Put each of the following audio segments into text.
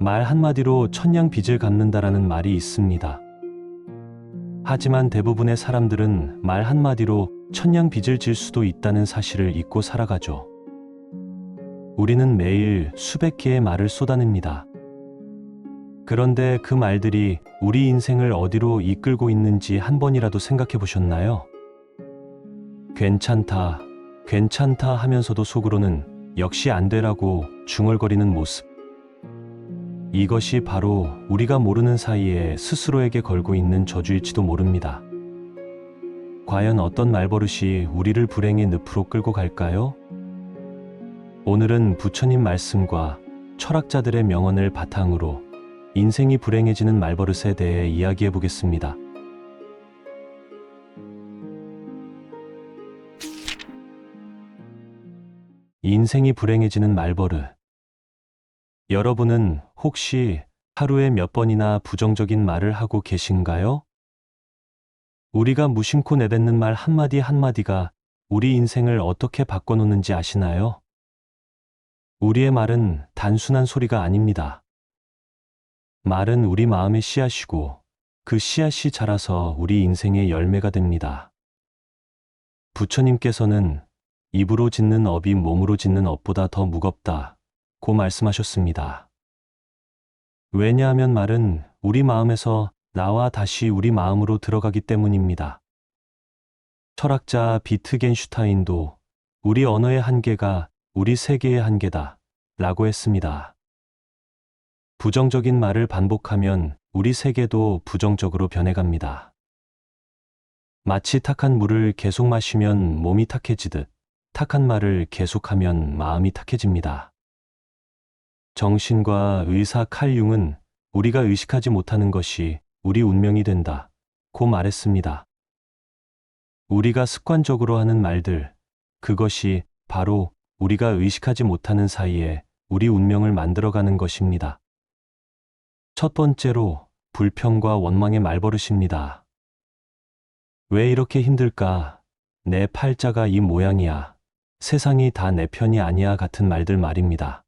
말 한마디로 천냥 빚을 갚는다라는 말이 있습니다. 하지만 대부분의 사람들은 말 한마디로 천냥 빚을 질 수도 있다는 사실을 잊고 살아가죠. 우리는 매일 수백 개의 말을 쏟아냅니다. 그런데 그 말들이 우리 인생을 어디로 이끌고 있는지 한 번이라도 생각해 보셨나요? 괜찮다, 괜찮다 하면서도 속으로는 역시 안 되라고 중얼거리는 모습. 이것이 바로 우리가 모르는 사이에 스스로에게 걸고 있는 저주일지도 모릅니다. 과연 어떤 말버릇이 우리를 불행의 늪으로 끌고 갈까요? 오늘은 부처님 말씀과 철학자들의 명언을 바탕으로 인생이 불행해지는 말버릇에 대해 이야기해 보겠습니다. 인생이 불행해지는 말버릇. 여러분은 혹시 하루에 몇 번이나 부정적인 말을 하고 계신가요? 우리가 무심코 내뱉는 말 한마디 한마디가 우리 인생을 어떻게 바꿔놓는지 아시나요? 우리의 말은 단순한 소리가 아닙니다. 말은 우리 마음의 씨앗이고 그 씨앗이 자라서 우리 인생의 열매가 됩니다. 부처님께서는 입으로 짓는 업이 몸으로 짓는 업보다 더 무겁다고 말씀하셨습니다. 왜냐하면 말은 우리 마음에서 나와 다시 우리 마음으로 들어가기 때문입니다. 철학자 비트겐슈타인도 우리 언어의 한계가 우리 세계의 한계다 라고 했습니다. 부정적인 말을 반복하면 우리 세계도 부정적으로 변해갑니다. 마치 탁한 물을 계속 마시면 몸이 탁해지듯 탁한 말을 계속하면 마음이 탁해집니다. 정신과 의사 칼 융은 우리가 의식하지 못하는 것이 우리 운명이 된다고 말했습니다. 우리가 습관적으로 하는 말들, 그것이 바로 우리가 의식하지 못하는 사이에 우리 운명을 만들어가는 것입니다. 첫 번째로 불평과 원망의 말버릇입니다. 왜 이렇게 힘들까? 내 팔자가 이 모양이야. 세상이 다 내 편이 아니야 같은 말들 말입니다.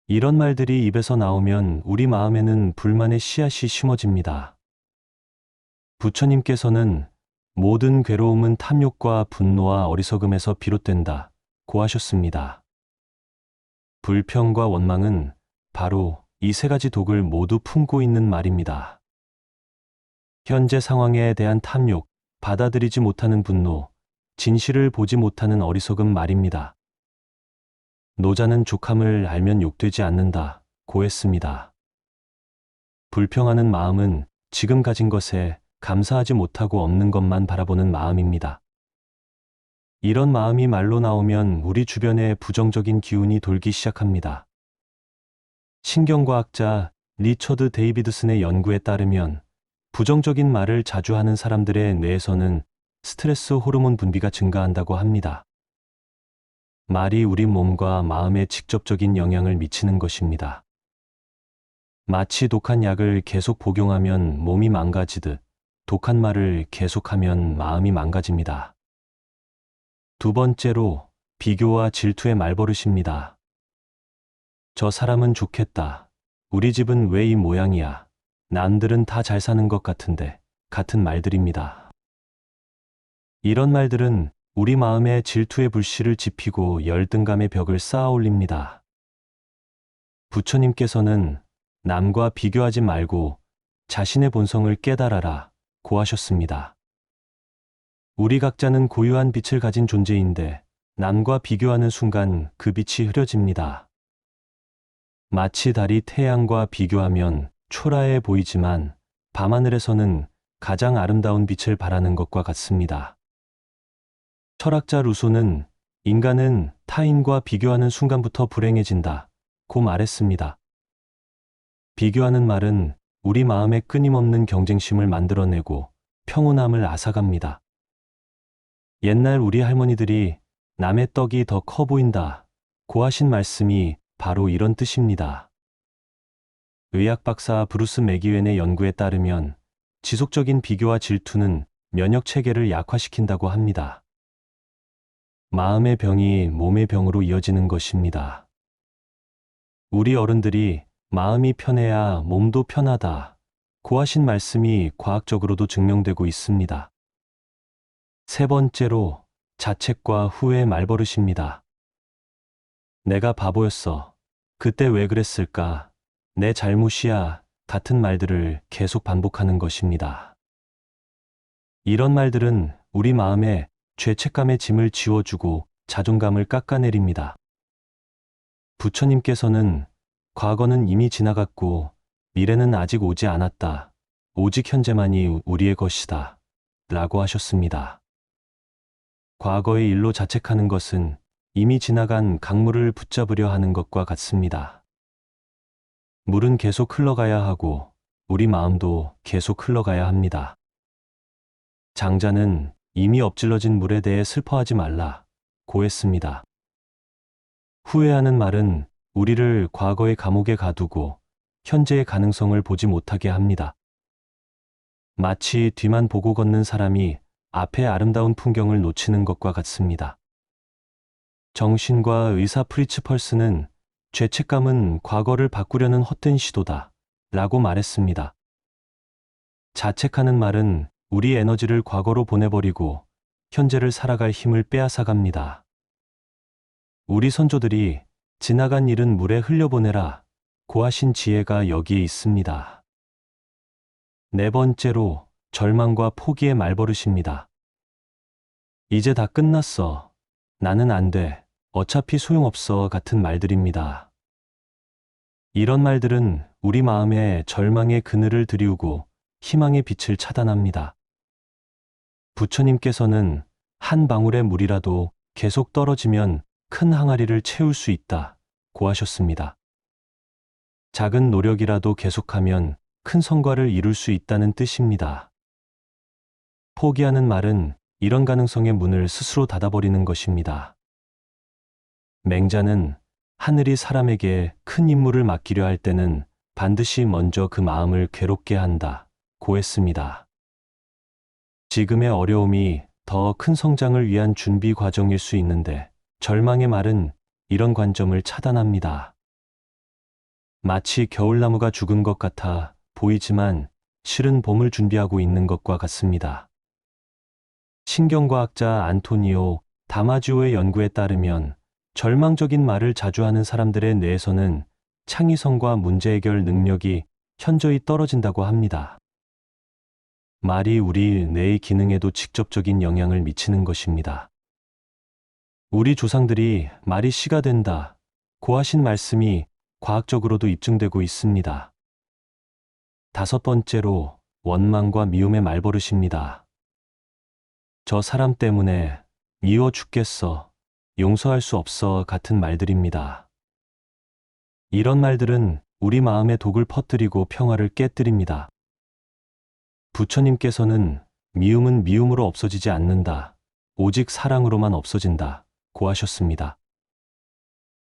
이런 말들이 입에서 나오면 우리 마음에는 불만의 씨앗이 심어집니다. 부처님께서는 모든 괴로움은 탐욕과 분노와 어리석음에서 비롯된다고 하셨습니다. 불평과 원망은 바로 이 세 가지 독을 모두 품고 있는 말입니다. 현재 상황에 대한 탐욕, 받아들이지 못하는 분노, 진실을 보지 못하는 어리석음 말입니다. 노자는 족함을 알면 욕되지 않는다고 했습니다. 불평하는 마음은 지금 가진 것에 감사하지 못하고 없는 것만 바라보는 마음입니다. 이런 마음이 말로 나오면 우리 주변에 부정적인 기운이 돌기 시작합니다. 신경과학자 리처드 데이비드슨의 연구에 따르면 부정적인 말을 자주 하는 사람들의 뇌에서는 스트레스 호르몬 분비가 증가한다고 합니다. 말이 우리 몸과 마음에 직접적인 영향을 미치는 것입니다. 마치 독한 약을 계속 복용하면 몸이 망가지듯 독한 말을 계속하면 마음이 망가집니다. 두 번째로 비교와 질투의 말버릇입니다. 저 사람은 좋겠다. 우리 집은 왜 이 모양이야. 남들은 다 잘 사는 것 같은데 같은 말들입니다. 이런 말들은 우리 마음에 질투의 불씨를 지피고 열등감의 벽을 쌓아 올립니다. 부처님께서는 남과 비교하지 말고 자신의 본성을 깨달아라 고 하셨습니다. 우리 각자는 고유한 빛을 가진 존재인데 남과 비교하는 순간 그 빛이 흐려집니다. 마치 달이 태양과 비교하면 초라해 보이지만 밤하늘에서는 가장 아름다운 빛을 발하는 것과 같습니다. 철학자 루소는 인간은 타인과 비교하는 순간부터 불행해진다고 말했습니다. 비교하는 말은 우리 마음에 끊임없는 경쟁심을 만들어내고 평온함을 앗아갑니다. 옛날 우리 할머니들이 남의 떡이 더 커 보인다고 하신 말씀이 바로 이런 뜻입니다. 의학 박사 브루스 맥이웬의 연구에 따르면 지속적인 비교와 질투는 면역 체계를 약화시킨다고 합니다. 마음의 병이 몸의 병으로 이어지는 것입니다. 우리 어른들이 마음이 편해야 몸도 편하다. 고 하신 말씀이 과학적으로도 증명되고 있습니다. 세 번째로 자책과 후회의 말버릇입니다. 내가 바보였어. 그때 왜 그랬을까? 내 잘못이야. 같은 말들을 계속 반복하는 것입니다. 이런 말들은 우리 마음에 죄책감의 짐을 지워주고 자존감을 깎아내립니다. 부처님께서는 과거는 이미 지나갔고 미래는 아직 오지 않았다. 오직 현재만이 우리의 것이다. 라고 하셨습니다. 과거의 일로 자책하는 것은 이미 지나간 강물을 붙잡으려 하는 것과 같습니다. 물은 계속 흘러가야 하고 우리 마음도 계속 흘러가야 합니다. 장자는 이미 엎질러진 물에 대해 슬퍼하지 말라 고 했습니다. 후회하는 말은 우리를 과거의 감옥에 가두고 현재의 가능성을 보지 못하게 합니다. 마치 뒤만 보고 걷는 사람이 앞의 아름다운 풍경을 놓치는 것과 같습니다. 정신과 의사 프리츠 펄스는 죄책감은 과거를 바꾸려는 헛된 시도다 라고 말했습니다. 자책하는 말은 우리 에너지를 과거로 보내버리고 현재를 살아갈 힘을 빼앗아갑니다. 우리 선조들이 지나간 일은 물에 흘려보내라 고 하신 지혜가 여기에 있습니다. 네 번째로 절망과 포기의 말버릇입니다. 이제 다 끝났어. 나는 안 돼. 어차피 소용없어 같은 말들입니다. 이런 말들은 우리 마음에 절망의 그늘을 들이우고 희망의 빛을 차단합니다. 부처님께서는 한 방울의 물이라도 계속 떨어지면 큰 항아리를 채울 수 있다 고 하셨습니다. 작은 노력이라도 계속하면 큰 성과를 이룰 수 있다는 뜻입니다. 포기하는 말은 이런 가능성의 문을 스스로 닫아버리는 것입니다. 맹자는 하늘이 사람에게 큰 임무를 맡기려 할 때는 반드시 먼저 그 마음을 괴롭게 한다 고 했습니다. 지금의 어려움이 더 큰 성장을 위한 준비 과정일 수 있는데 절망의 말은 이런 관점을 차단합니다. 마치 겨울나무가 죽은 것 같아 보이지만 실은 봄을 준비하고 있는 것과 같습니다. 신경과학자 안토니오 다마지오의 연구에 따르면 절망적인 말을 자주 하는 사람들의 뇌에서는 창의성과 문제 해결 능력이 현저히 떨어진다고 합니다. 말이 우리 뇌의 기능에도 직접적인 영향을 미치는 것입니다. 우리 조상들이 말이 씨가 된다 고 하신 말씀이 과학적으로도 입증되고 있습니다. 다섯 번째로 원망과 미움의 말버릇입니다. 저 사람 때문에 미워 죽겠어, 용서할 수 없어 같은 말들입니다. 이런 말들은 우리 마음에 독을 퍼뜨리고 평화를 깨뜨립니다. 부처님께서는 미움은 미움으로 없어지지 않는다. 오직 사랑으로만 없어진다 고 하셨습니다.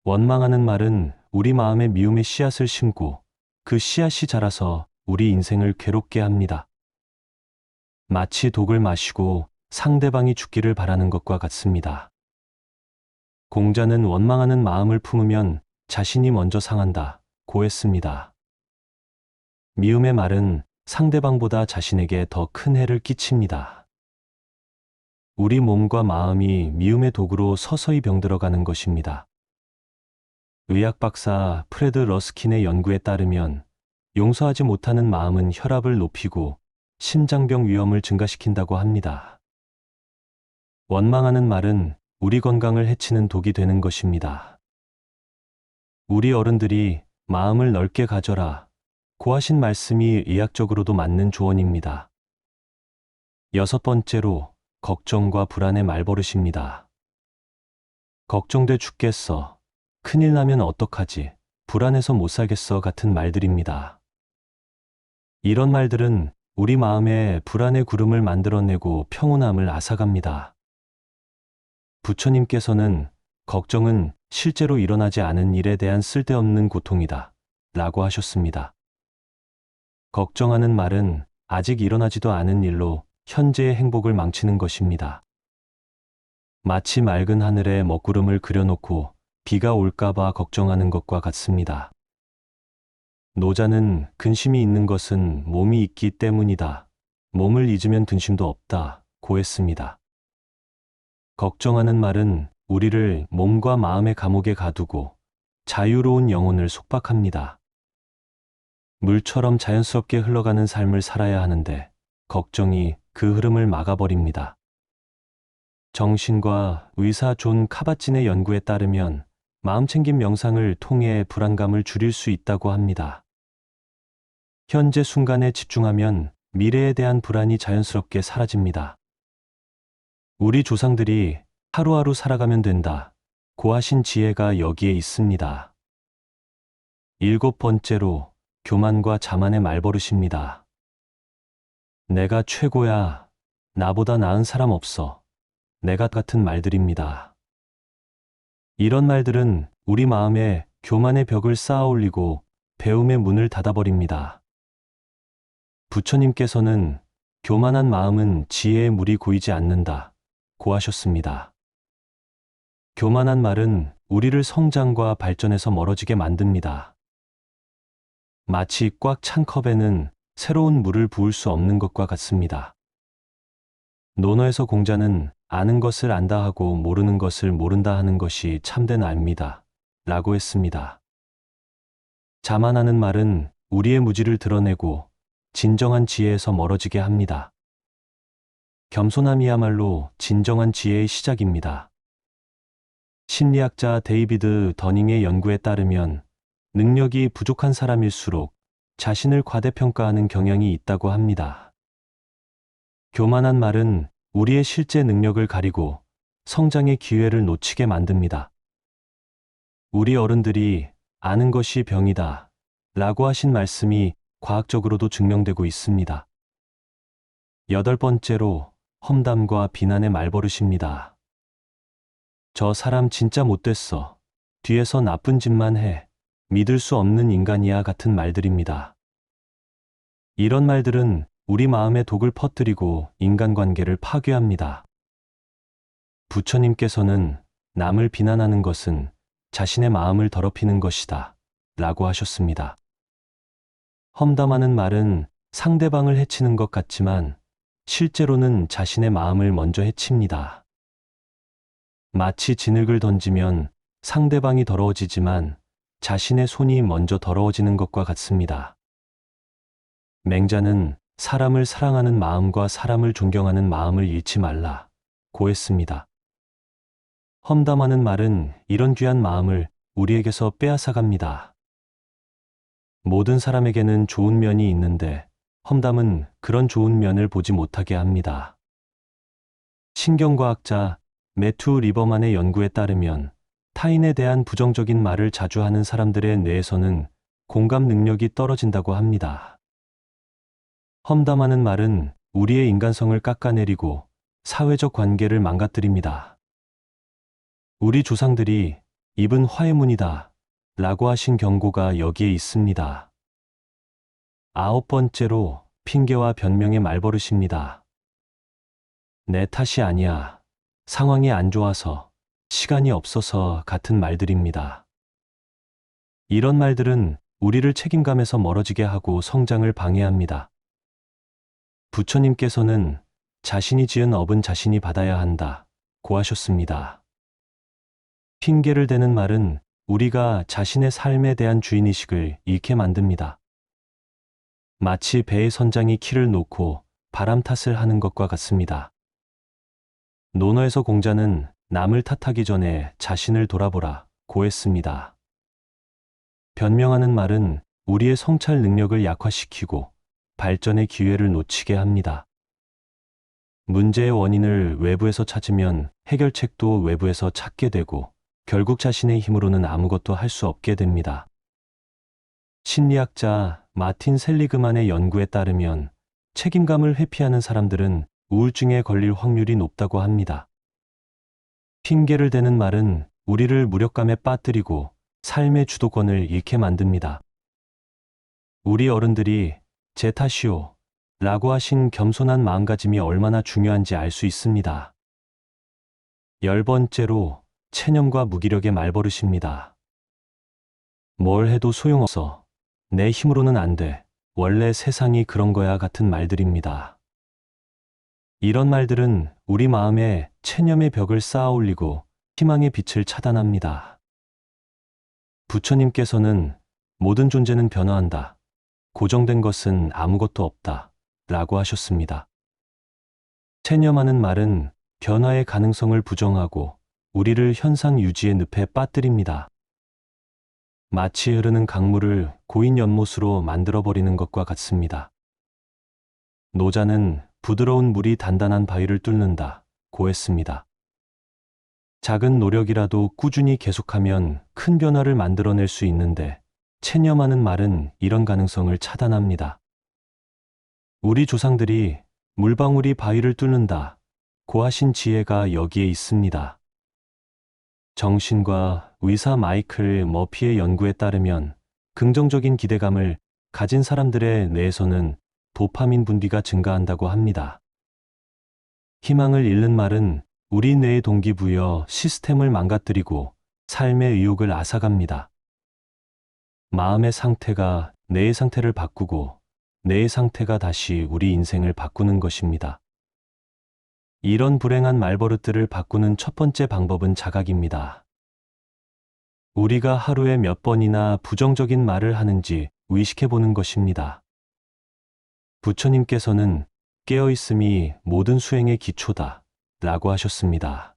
원망하는 말은 우리 마음에 미움의 씨앗을 심고 그 씨앗이 자라서 우리 인생을 괴롭게 합니다. 마치 독을 마시고 상대방이 죽기를 바라는 것과 같습니다. 공자는 원망하는 마음을 품으면 자신이 먼저 상한다 고 했습니다. 미움의 말은 상대방보다 자신에게 더 큰 해를 끼칩니다. 우리 몸과 마음이 미움의 독으로 서서히 병들어가는 것입니다. 의학 박사 프레드 러스킨의 연구에 따르면 용서하지 못하는 마음은 혈압을 높이고 심장병 위험을 증가시킨다고 합니다. 원망하는 말은 우리 건강을 해치는 독이 되는 것입니다. 우리 어른들이 마음을 넓게 가져라 고 하신 말씀이 의학적으로도 맞는 조언입니다. 여섯 번째로 걱정과 불안의 말버릇입니다. 걱정돼 죽겠어. 큰일 나면 어떡하지? 불안해서 못 살겠어 같은 말들입니다. 이런 말들은 우리 마음에 불안의 구름을 만들어내고 평온함을 앗아갑니다. 부처님께서는 걱정은 실제로 일어나지 않은 일에 대한 쓸데없는 고통이다 라고 하셨습니다. 걱정하는 말은 아직 일어나지도 않은 일로 현재의 행복을 망치는 것입니다. 마치 맑은 하늘에 먹구름을 그려놓고 비가 올까봐 걱정하는 것과 같습니다. 노자는 근심이 있는 것은 몸이 있기 때문이다. 몸을 잊으면 근심도 없다. 고했습니다. 걱정하는 말은 우리를 몸과 마음의 감옥에 가두고 자유로운 영혼을 속박합니다. 물처럼 자연스럽게 흘러가는 삶을 살아야 하는데 걱정이 그 흐름을 막아버립니다. 정신과 의사 존 카바진의 연구에 따르면 마음챙김 명상을 통해 불안감을 줄일 수 있다고 합니다. 현재 순간에 집중하면 미래에 대한 불안이 자연스럽게 사라집니다. 우리 조상들이 하루하루 살아가면 된다. 고하신 지혜가 여기에 있습니다. 7번째로 교만과 자만의 말버릇입니다. 내가 최고야. 나보다 나은 사람 없어. 내가 같은 말들입니다. 이런 말들은 우리 마음에 교만의 벽을 쌓아 올리고 배움의 문을 닫아버립니다. 부처님께서는 교만한 마음은 지혜의 물이 고이지 않는다 고하셨습니다. 교만한 말은 우리를 성장과 발전에서 멀어지게 만듭니다. 마치 꽉 찬 컵에는 새로운 물을 부을 수 없는 것과 같습니다. 논어에서 공자는 아는 것을 안다 하고 모르는 것을 모른다 하는 것이 참된 알미다 라고 했습니다. 자만하는 말은 우리의 무지를 드러내고 진정한 지혜에서 멀어지게 합니다. 겸손함이야말로 진정한 지혜의 시작입니다. 심리학자 데이비드 더닝의 연구에 따르면 능력이 부족한 사람일수록 자신을 과대평가하는 경향이 있다고 합니다. 교만한 말은 우리의 실제 능력을 가리고 성장의 기회를 놓치게 만듭니다. 우리 어른들이 아는 것이 병이다 라고 하신 말씀이 과학적으로도 증명되고 있습니다. 8번째로 험담과 비난의 말버릇입니다. 저 사람 진짜 못됐어. 뒤에서 나쁜 짓만 해. 믿을 수 없는 인간이야 같은 말들입니다. 이런 말들은 우리 마음에 독을 퍼뜨리고 인간관계를 파괴합니다. 부처님께서는 남을 비난하는 것은 자신의 마음을 더럽히는 것이다 라고 하셨습니다. 험담하는 말은 상대방을 해치는 것 같지만 실제로는 자신의 마음을 먼저 해칩니다. 마치 진흙을 던지면 상대방이 더러워지지만 자신의 손이 먼저 더러워지는 것과 같습니다. 맹자는 사람을 사랑하는 마음과 사람을 존경하는 마음을 잃지 말라 고했습니다. 험담하는 말은 이런 귀한 마음을 우리에게서 빼앗아갑니다. 모든 사람에게는 좋은 면이 있는데 험담은 그런 좋은 면을 보지 못하게 합니다. 신경과학자 매튜 리버만의 연구에 따르면 타인에 대한 부정적인 말을 자주 하는 사람들의 뇌에서는 공감 능력이 떨어진다고 합니다. 험담하는 말은 우리의 인간성을 깎아내리고 사회적 관계를 망가뜨립니다. 우리 조상들이 입은 화의 문이다 라고 하신 경고가 여기에 있습니다. 9번째로 핑계와 변명의 말버릇입니다. 내 탓이 아니야. 상황이 안 좋아서, 시간이 없어서 같은 말들입니다. 이런 말들은 우리를 책임감에서 멀어지게 하고 성장을 방해합니다. 부처님께서는 자신이 지은 업은 자신이 받아야 한다 고하셨습니다. 핑계를 대는 말은 우리가 자신의 삶에 대한 주인의식을 잃게 만듭니다. 마치 배의 선장이 키를 놓고 바람 탓을 하는 것과 같습니다. 논어에서 공자는 남을 탓하기 전에 자신을 돌아보라 고했습니다. 변명하는 말은 우리의 성찰 능력을 약화시키고 발전의 기회를 놓치게 합니다. 문제의 원인을 외부에서 찾으면 해결책도 외부에서 찾게 되고 결국 자신의 힘으로는 아무것도 할 수 없게 됩니다. 심리학자 마틴 셀리그만의 연구에 따르면 책임감을 회피하는 사람들은 우울증에 걸릴 확률이 높다고 합니다. 핑계를 대는 말은 우리를 무력감에 빠뜨리고 삶의 주도권을 잃게 만듭니다. 우리 어른들이 제 탓이오 라고 하신 겸손한 마음가짐이 얼마나 중요한지 알 수 있습니다. 10번째로 체념과 무기력의 말버릇입니다. 뭘 해도 소용없어. 내 힘으로는 안 돼. 원래 세상이 그런 거야 같은 말들입니다. 이런 말들은 우리 마음에 체념의 벽을 쌓아 올리고 희망의 빛을 차단합니다. 부처님께서는 모든 존재는 변화한다. 고정된 것은 아무것도 없다. 라고 하셨습니다. 체념하는 말은 변화의 가능성을 부정하고 우리를 현상 유지의 늪에 빠뜨립니다. 마치 흐르는 강물을 고인 연못으로 만들어버리는 것과 같습니다. 노자는 부드러운 물이 단단한 바위를 뚫는다 고 했습니다. 작은 노력이라도 꾸준히 계속하면 큰 변화를 만들어낼 수 있는데 체념하는 말은 이런 가능성을 차단합니다. 우리 조상들이 물방울이 바위를 뚫는다 고 하신 지혜가 여기에 있습니다. 정신과 의사 마이클 머피의 연구에 따르면 긍정적인 기대감을 가진 사람들의 뇌에서는 도파민 분비가 증가한다고 합니다. 희망을 잃는 말은 우리 뇌의 동기부여 시스템을 망가뜨리고 삶의 의욕을 앗아갑니다. 마음의 상태가 뇌의 상태를 바꾸고 뇌의 상태가 다시 우리 인생을 바꾸는 것입니다. 이런 불행한 말버릇들을 바꾸는 첫 번째 방법은 자각입니다. 우리가 하루에 몇 번이나 부정적인 말을 하는지 의식해 보는 것입니다. 부처님께서는 깨어있음이 모든 수행의 기초다 라고 하셨습니다.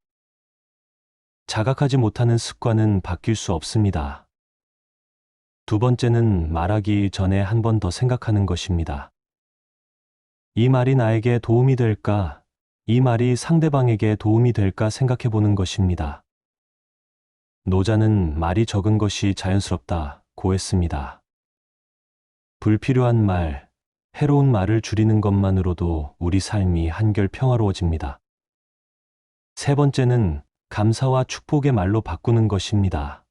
자각하지 못하는 습관은 바뀔 수 없습니다. 두 번째는 말하기 전에 한 번 더 생각하는 것입니다. 이 말이 나에게 도움이 될까? 이 말이 상대방에게 도움이 될까 생각해 보는 것입니다. 노자는 말이 적은 것이 자연스럽다 고 했습니다. 불필요한 말, 해로운 말을 줄이는 것만으로도 우리 삶이 한결 평화로워집니다. 세 번째는 감사와 축복의 말로 바꾸는 것입니다.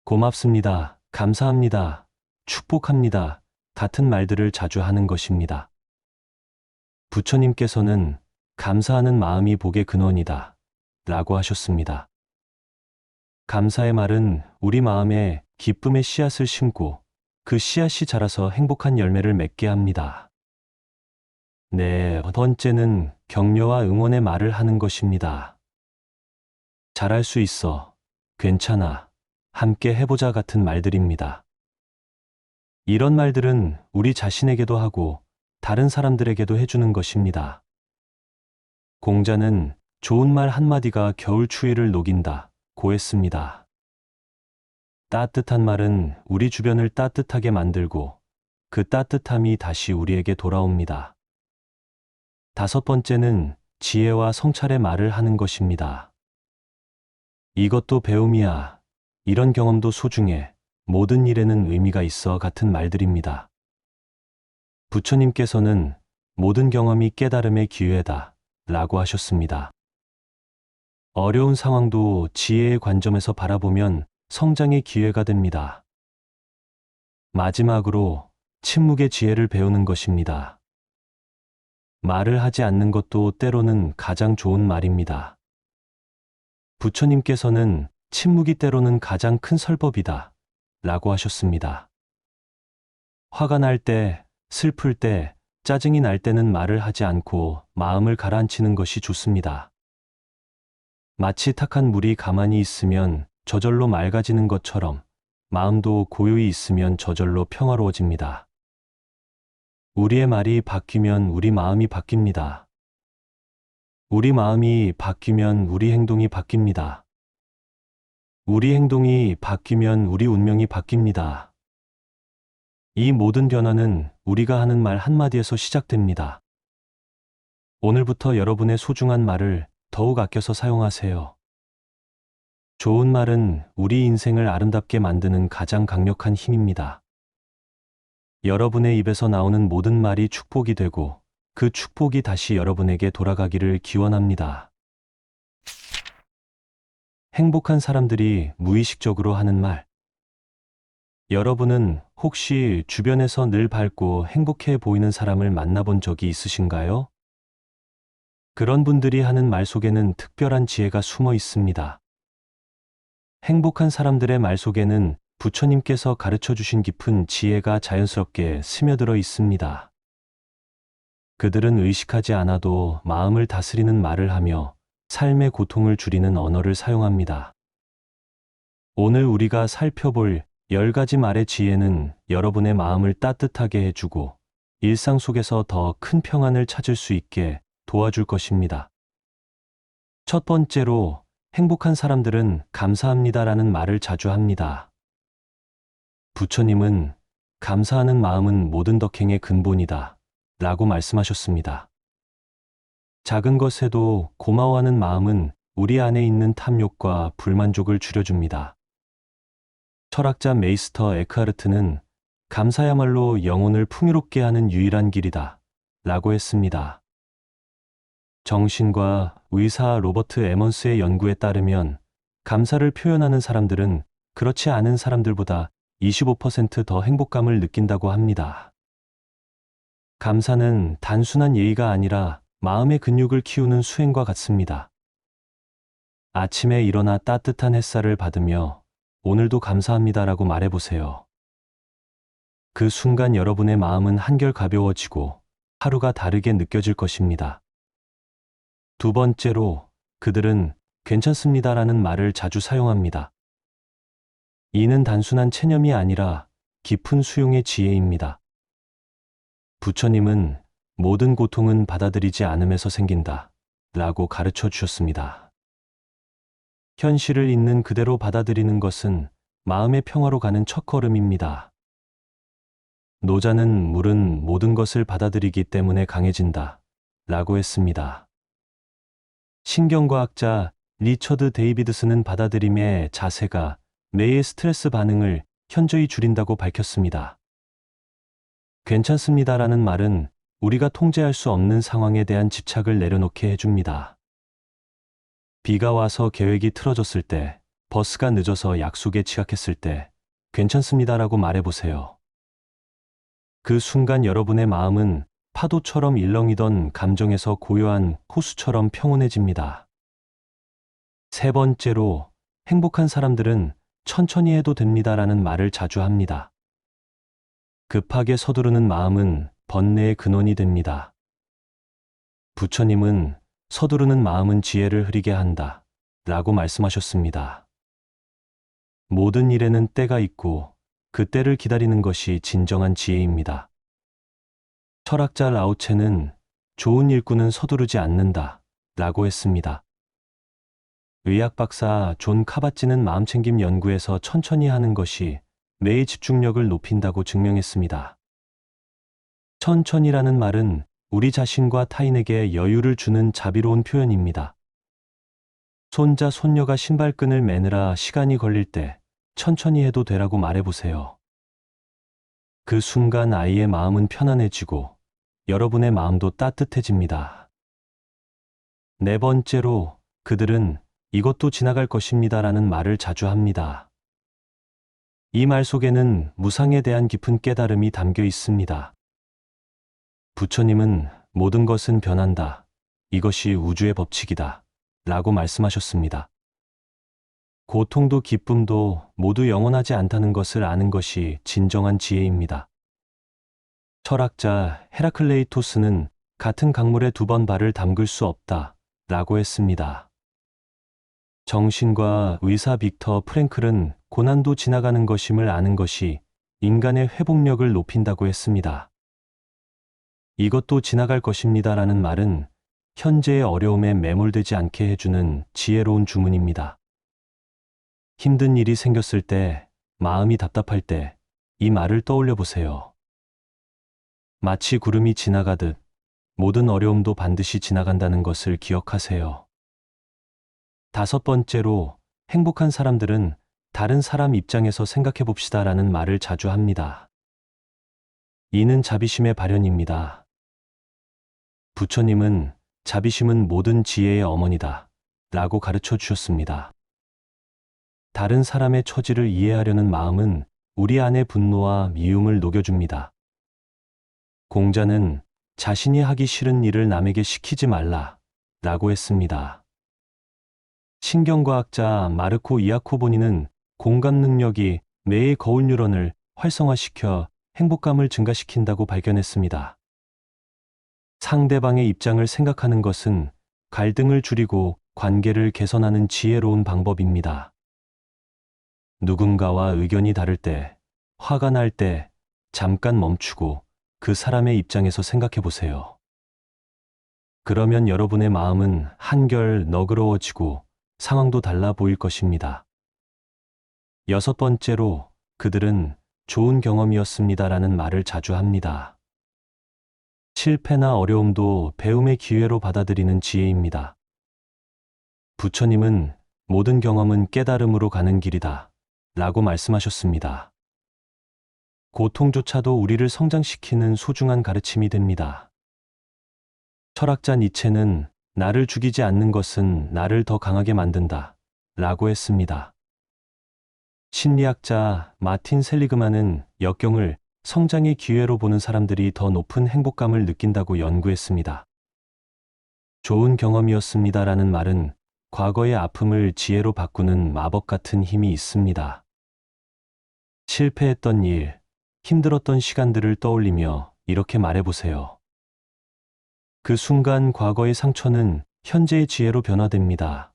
고맙습니다, 감사합니다, 축복합니다 같은 말들을 자주 하는 것입니다. 부처님께서는 감사하는 마음이 복의 근원이다 라고 하셨습니다. 감사의 말은 우리 마음에 기쁨의 씨앗을 심고 그 씨앗이 자라서 행복한 열매를 맺게 합니다. 네 번째는 격려와 응원의 말을 하는 것입니다. 잘할 수 있어, 괜찮아, 함께 해보자 같은 말들입니다. 이런 말들은 우리 자신에게도 하고 다른 사람들에게도 해주는 것입니다. 공자는 좋은 말 한마디가 겨울 추위를 녹인다 고 했습니다. 따뜻한 말은 우리 주변을 따뜻하게 만들고 그 따뜻함이 다시 우리에게 돌아옵니다. 다섯 번째는 지혜와 성찰의 말을 하는 것입니다. 이것도 배움이야. 이런 경험도 소중해. 모든 일에는 의미가 있어 같은 말들입니다. 부처님께서는 모든 경험이 깨달음의 기회다 라고 하셨습니다. 어려운 상황도 지혜의 관점에서 바라보면 성장의 기회가 됩니다. 마지막으로 침묵의 지혜를 배우는 것입니다. 말을 하지 않는 것도 때로는 가장 좋은 말입니다. 부처님께서는 침묵이 때로는 가장 큰 설법이다 라고 하셨습니다. 화가 날 때, 슬플 때, 짜증이 날 때는 말을 하지 않고 마음을 가라앉히는 것이 좋습니다. 마치 탁한 물이 가만히 있으면 저절로 맑아지는 것처럼 마음도 고요히 있으면 저절로 평화로워집니다. 우리의 말이 바뀌면 우리 마음이 바뀝니다. 우리 마음이 바뀌면 우리 행동이 바뀝니다. 우리 행동이 바뀌면 우리 운명이 바뀝니다. 이 모든 변화는 우리가 하는 말 한마디에서 시작됩니다. 오늘부터 여러분의 소중한 말을 더욱 아껴서 사용하세요. 좋은 말은 우리 인생을 아름답게 만드는 가장 강력한 힘입니다. 여러분의 입에서 나오는 모든 말이 축복이 되고 그 축복이 다시 여러분에게 돌아가기를 기원합니다. 행복한 사람들이 무의식적으로 하는 말. 여러분은 혹시 주변에서 늘 밝고 행복해 보이는 사람을 만나본 적이 있으신가요? 그런 분들이 하는 말 속에는 특별한 지혜가 숨어 있습니다. 행복한 사람들의 말 속에는 부처님께서 가르쳐 주신 깊은 지혜가 자연스럽게 스며들어 있습니다. 그들은 의식하지 않아도 마음을 다스리는 말을 하며 삶의 고통을 줄이는 언어를 사용합니다. 오늘 우리가 살펴볼 10가지 말의 지혜는 여러분의 마음을 따뜻하게 해주고 일상 속에서 더 큰 평안을 찾을 수 있게 도와줄 것입니다. 첫 번째로, 행복한 사람들은 감사합니다라는 말을 자주 합니다. 부처님은 감사하는 마음은 모든 덕행의 근본이다 라고 말씀하셨습니다. 작은 것에도 고마워하는 마음은 우리 안에 있는 탐욕과 불만족을 줄여줍니다. 철학자 메이스터 에크하르트는 감사야말로 영혼을 풍요롭게 하는 유일한 길이다 라고 했습니다. 정신과 의사 로버트 에먼스의 연구에 따르면 감사를 표현하는 사람들은 그렇지 않은 사람들보다 25% 더 행복감을 느낀다고 합니다. 감사는 단순한 예의가 아니라 마음의 근육을 키우는 수행과 같습니다. 아침에 일어나 따뜻한 햇살을 받으며 오늘도 감사합니다라고 말해보세요. 그 순간 여러분의 마음은 한결 가벼워지고 하루가 다르게 느껴질 것입니다. 두 번째로, 그들은 괜찮습니다라는 말을 자주 사용합니다. 이는 단순한 체념이 아니라 깊은 수용의 지혜입니다. 부처님은 모든 고통은 받아들이지 않음에서 생긴다 라고 가르쳐 주셨습니다. 현실을 있는 그대로 받아들이는 것은 마음의 평화로 가는 첫걸음입니다. 노자는 물은 모든 것을 받아들이기 때문에 강해진다 라고 했습니다. 신경과학자 리처드 데이비드슨은 받아들임의 자세가 뇌의 스트레스 반응을 현저히 줄인다고 밝혔습니다. 괜찮습니다라는 말은 우리가 통제할 수 없는 상황에 대한 집착을 내려놓게 해줍니다. 비가 와서 계획이 틀어졌을 때, 버스가 늦어서 약속에 지각했을 때, 괜찮습니다라고 말해보세요. 그 순간 여러분의 마음은 파도처럼 일렁이던 감정에서 고요한 호수처럼 평온해집니다. 세 번째로, 행복한 사람들은 천천히 해도 됩니다라는 말을 자주 합니다. 급하게 서두르는 마음은 번뇌의 근원이 됩니다. 부처님은 서두르는 마음은 지혜를 흐리게 한다 라고 말씀하셨습니다. 모든 일에는 때가 있고 그 때를 기다리는 것이 진정한 지혜입니다. 철학자 라오체는 좋은 일꾼은 서두르지 않는다 라고 했습니다. 의학 박사 존 카바찌는 마음챙김 연구에서 천천히 하는 것이 뇌의 집중력을 높인다고 증명했습니다. 천천히라는 말은 우리 자신과 타인에게 여유를 주는 자비로운 표현입니다. 손자, 손녀가 신발끈을 매느라 시간이 걸릴 때 천천히 해도 되라고 말해보세요. 그 순간 아이의 마음은 편안해지고 여러분의 마음도 따뜻해집니다. 네 번째로, 그들은 이것도 지나갈 것입니다라는 말을 자주 합니다. 이 말 속에는 무상에 대한 깊은 깨달음이 담겨 있습니다. 부처님은 모든 것은 변한다. 이것이 우주의 법칙이다. 라고 말씀하셨습니다. 고통도 기쁨도 모두 영원하지 않다는 것을 아는 것이 진정한 지혜입니다. 철학자 헤라클레이토스는 같은 강물에 2번 발을 담글 수 없다. 라고 했습니다. 정신과 의사 빅터 프랭클은 고난도 지나가는 것임을 아는 것이 인간의 회복력을 높인다고 했습니다. 이것도 지나갈 것입니다라는 말은 현재의 어려움에 매몰되지 않게 해주는 지혜로운 주문입니다. 힘든 일이 생겼을 때, 마음이 답답할 때 이 말을 떠올려 보세요. 마치 구름이 지나가듯 모든 어려움도 반드시 지나간다는 것을 기억하세요. 다섯 번째로, 행복한 사람들은 다른 사람 입장에서 생각해 봅시다라는 말을 자주 합니다. 이는 자비심의 발현입니다. 부처님은 자비심은 모든 지혜의 어머니다 라고 가르쳐 주셨습니다. 다른 사람의 처지를 이해하려는 마음은 우리 안의 분노와 미움을 녹여줍니다. 공자는 자신이 하기 싫은 일을 남에게 시키지 말라 라고 했습니다. 신경과학자 마르코 이아코보니는 공감 능력이 뇌의 거울 뉴런을 활성화시켜 행복감을 증가시킨다고 발견했습니다. 상대방의 입장을 생각하는 것은 갈등을 줄이고 관계를 개선하는 지혜로운 방법입니다. 누군가와 의견이 다를 때, 화가 날 때 잠깐 멈추고 그 사람의 입장에서 생각해 보세요. 그러면 여러분의 마음은 한결 너그러워지고 상황도 달라 보일 것입니다. 6번째로, 그들은 좋은 경험이었습니다라는 말을 자주 합니다. 실패나 어려움도 배움의 기회로 받아들이는 지혜입니다. 부처님은 모든 경험은 깨달음으로 가는 길이다 라고 말씀하셨습니다. 고통조차도 우리를 성장시키는 소중한 가르침이 됩니다. 철학자 니체는 나를 죽이지 않는 것은 나를 더 강하게 만든다 라고 했습니다. 심리학자 마틴 셀리그만은 역경을 성장의 기회로 보는 사람들이 더 높은 행복감을 느낀다고 연구했습니다. 좋은 경험이었습니다라는 말은 과거의 아픔을 지혜로 바꾸는 마법 같은 힘이 있습니다. 실패했던 일, 힘들었던 시간들을 떠올리며 이렇게 말해보세요. 그 순간 과거의 상처는 현재의 지혜로 변화됩니다.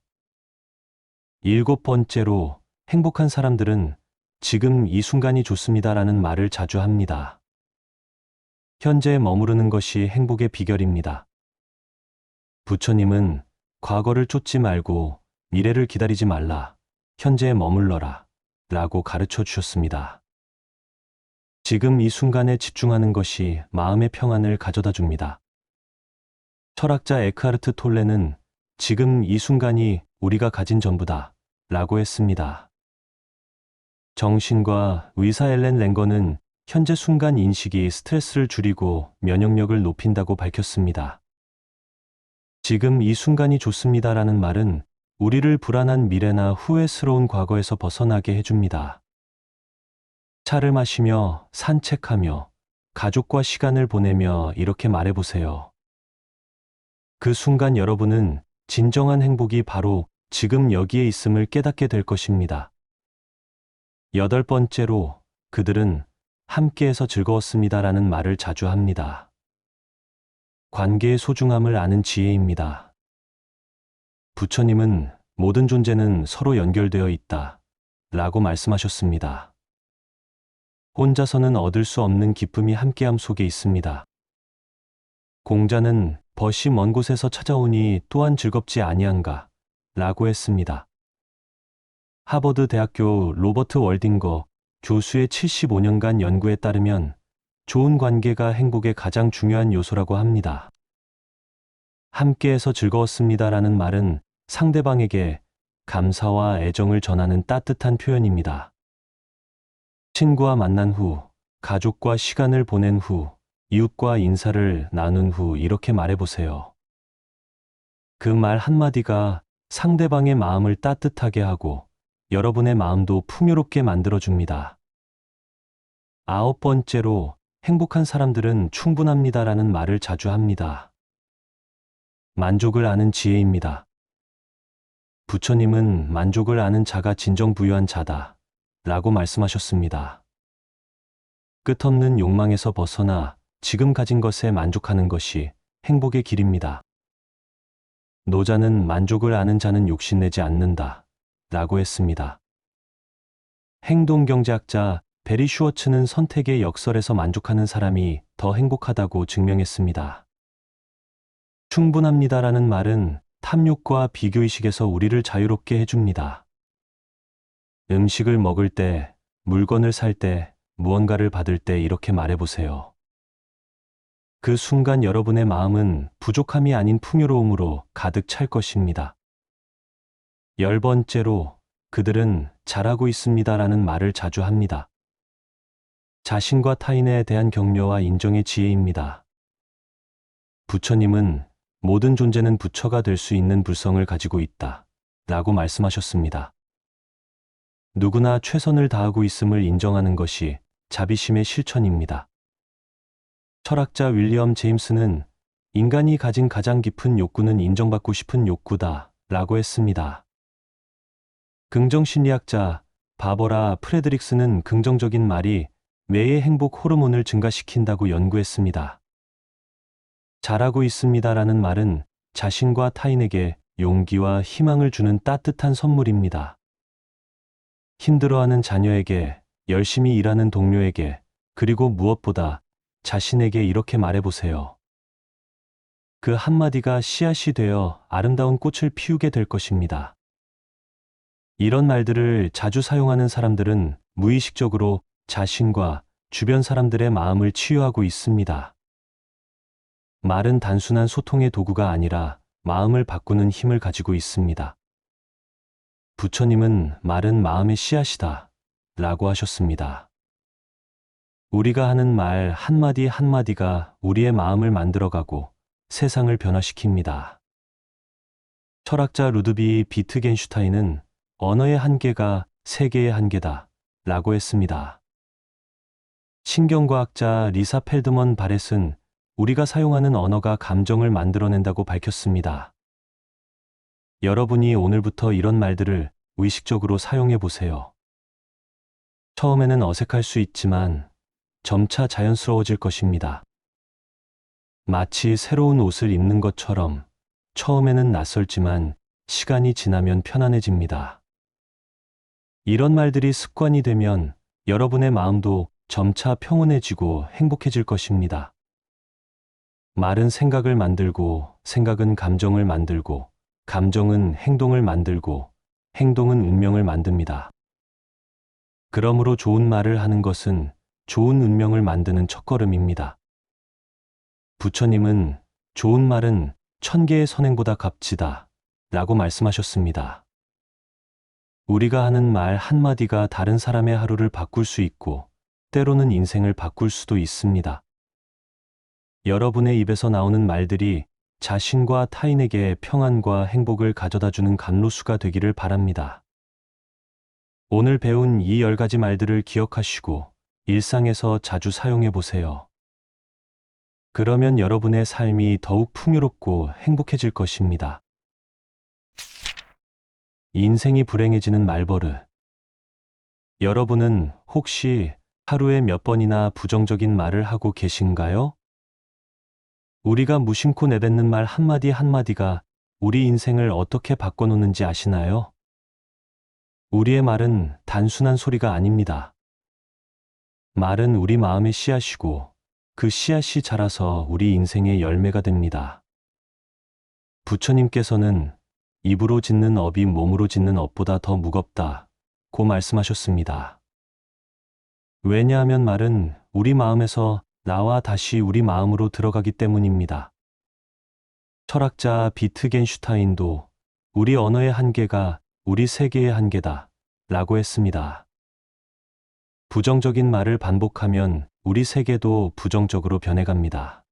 7번째로, 행복한 사람들은 지금 이 순간이 좋습니다라는 말을 자주 합니다. 현재에 머무르는 것이 행복의 비결입니다. 부처님은 과거를 쫓지 말고 미래를 기다리지 말라, 현재에 머물러라 라고 가르쳐 주셨습니다. 지금 이 순간에 집중하는 것이 마음의 평안을 가져다 줍니다. 철학자 에크하르트 톨레는 지금 이 순간이 우리가 가진 전부다 라고 했습니다. 정신과 의사 엘렌 랭거는 현재 순간 인식이 스트레스를 줄이고 면역력을 높인다고 밝혔습니다. 지금 이 순간이 좋습니다라는 말은 우리를 불안한 미래나 후회스러운 과거에서 벗어나게 해줍니다. 차를 마시며 산책하며 가족과 시간을 보내며 이렇게 말해보세요. 그 순간 여러분은 진정한 행복이 바로 지금 여기에 있음을 깨닫게 될 것입니다. 8번째로, 그들은 함께해서 즐거웠습니다라는 말을 자주 합니다. 관계의 소중함을 아는 지혜입니다. 부처님은 모든 존재는 서로 연결되어 있다 라고 말씀하셨습니다. 혼자서는 얻을 수 없는 기쁨이 함께함 속에 있습니다. 공자는 벗이 먼 곳에서 찾아오니 또한 즐겁지 아니한가 라고 했습니다. 하버드 대학교 로버트 월딩거 교수의 75년간 연구에 따르면 좋은 관계가 행복의 가장 중요한 요소라고 합니다. 함께해서 즐거웠습니다라는 말은 상대방에게 감사와 애정을 전하는 따뜻한 표현입니다. 친구와 만난 후, 가족과 시간을 보낸 후, 이웃과 인사를 나눈 후 이렇게 말해보세요. 그 말 한마디가 상대방의 마음을 따뜻하게 하고 여러분의 마음도 풍요롭게 만들어줍니다. 9번째로, 행복한 사람들은 충분합니다라는 말을 자주 합니다. 만족을 아는 지혜입니다. 부처님은 만족을 아는 자가 진정 부유한 자다 라고 말씀하셨습니다. 끝없는 욕망에서 벗어나 지금 가진 것에 만족하는 것이 행복의 길입니다. 노자는 만족을 아는 자는 욕심내지 않는다 라고 했습니다. 행동경제학자 베리 슈워츠는 선택의 역설에서 만족하는 사람이 더 행복하다고 증명했습니다. 충분합니다라는 말은 탐욕과 비교의식에서 우리를 자유롭게 해줍니다. 음식을 먹을 때, 물건을 살 때, 무언가를 받을 때 이렇게 말해보세요. 그 순간 여러분의 마음은 부족함이 아닌 풍요로움으로 가득 찰 것입니다. 10번째로, 그들은 잘하고 있습니다라는 말을 자주 합니다. 자신과 타인에 대한 격려와 인정의 지혜입니다. 부처님은 모든 존재는 부처가 될 수 있는 불성을 가지고 있다 라고 말씀하셨습니다. 누구나 최선을 다하고 있음을 인정하는 것이 자비심의 실천입니다. 철학자 윌리엄 제임스는 인간이 가진 가장 깊은 욕구는 인정받고 싶은 욕구다 라고 했습니다. 긍정심리학자 바버라 프레드릭스는 긍정적인 말이 뇌의 행복 호르몬을 증가시킨다고 연구했습니다. 잘하고 있습니다라는 말은 자신과 타인에게 용기와 희망을 주는 따뜻한 선물입니다. 힘들어하는 자녀에게, 열심히 일하는 동료에게, 그리고 무엇보다 자신에게 이렇게 말해보세요. 그 한마디가 씨앗이 되어 아름다운 꽃을 피우게 될 것입니다. 이런 말들을 자주 사용하는 사람들은 무의식적으로 자신과 주변 사람들의 마음을 치유하고 있습니다. 말은 단순한 소통의 도구가 아니라 마음을 바꾸는 힘을 가지고 있습니다. 부처님은 말은 마음의 씨앗이다 라고 하셨습니다. 우리가 하는 말 한마디 한마디가 우리의 마음을 만들어가고 세상을 변화시킵니다. 철학자 루드비 비트겐슈타인은 언어의 한계가 세계의 한계다 라고 했습니다. 신경과학자 리사 펠드먼 바렛은 우리가 사용하는 언어가 감정을 만들어낸다고 밝혔습니다. 여러분이 오늘부터 이런 말들을 의식적으로 사용해 보세요. 처음에는 어색할 수 있지만 점차 자연스러워질 것입니다. 마치 새로운 옷을 입는 것처럼 처음에는 낯설지만 시간이 지나면 편안해집니다. 이런 말들이 습관이 되면 여러분의 마음도 점차 평온해지고 행복해질 것입니다. 말은 생각을 만들고, 생각은 감정을 만들고, 감정은 행동을 만들고, 행동은 운명을 만듭니다. 그러므로 좋은 말을 하는 것은 좋은 운명을 만드는 첫걸음입니다. 부처님은 좋은 말은 1000개의 선행보다 값지다 라고 말씀하셨습니다. 우리가 하는 말 한마디가 다른 사람의 하루를 바꿀 수 있고, 때로는 인생을 바꿀 수도 있습니다. 여러분의 입에서 나오는 말들이 자신과 타인에게 평안과 행복을 가져다주는 감로수가 되기를 바랍니다. 오늘 배운 이 10가지 말들을 기억하시고 일상에서 자주 사용해 보세요. 그러면 여러분의 삶이 더욱 풍요롭고 행복해질 것입니다. 인생이 불행해지는 말버릇. 여러분은 혹시 하루에 몇 번이나 부정적인 말을 하고 계신가요? 우리가 무심코 내뱉는 말 한마디 한마디가 우리 인생을 어떻게 바꿔놓는지 아시나요? 우리의 말은 단순한 소리가 아닙니다. 말은 우리 마음의 씨앗이고 그 씨앗이 자라서 우리 인생의 열매가 됩니다. 부처님께서는 입으로 짓는 업이 몸으로 짓는 업보다 더 무겁다고 말씀하셨습니다. 왜냐하면 말은 우리 마음에서 나와 다시 우리 마음으로 들어가기 때문입니다. 철학자 비트겐슈타인도 우리 언어의 한계가 우리 세계의 한계다 라고 했습니다. 부정적인 말을 반복하면 우리 세계도 부정적으로 변해갑니다.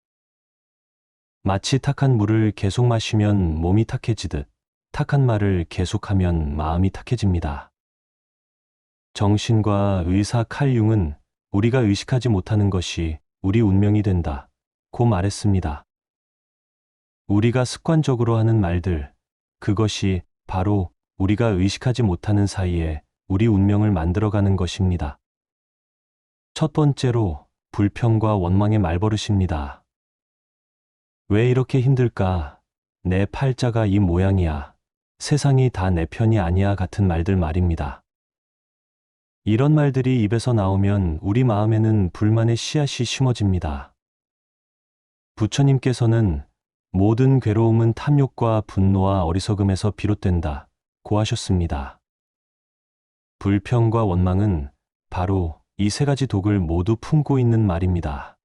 마치 탁한 물을 계속 마시면 몸이 탁해지듯 탁한 말을 계속하면 마음이 탁해집니다. 정신과 의사 칼 융은 우리가 의식하지 못하는 것이 우리 운명이 된다 고 말했습니다. 우리가 습관적으로 하는 말들, 그것이 바로 우리가 의식하지 못하는 사이에 우리 운명을 만들어가는 것입니다. 첫 번째로 불평과 원망의 말버릇입니다. 왜 이렇게 힘들까? 내 팔자가 이 모양이야. 세상이 다 내 편이 아니야 같은 말들 말입니다. 이런 말들이 입에서 나오면 우리 마음에는 불만의 씨앗이 심어집니다. 부처님께서는 모든 괴로움은 탐욕과 분노와 어리석음에서 비롯된다 고 하셨습니다. 불평과 원망은 바로 이 3가지 독을 모두 품고 있는 말입니다.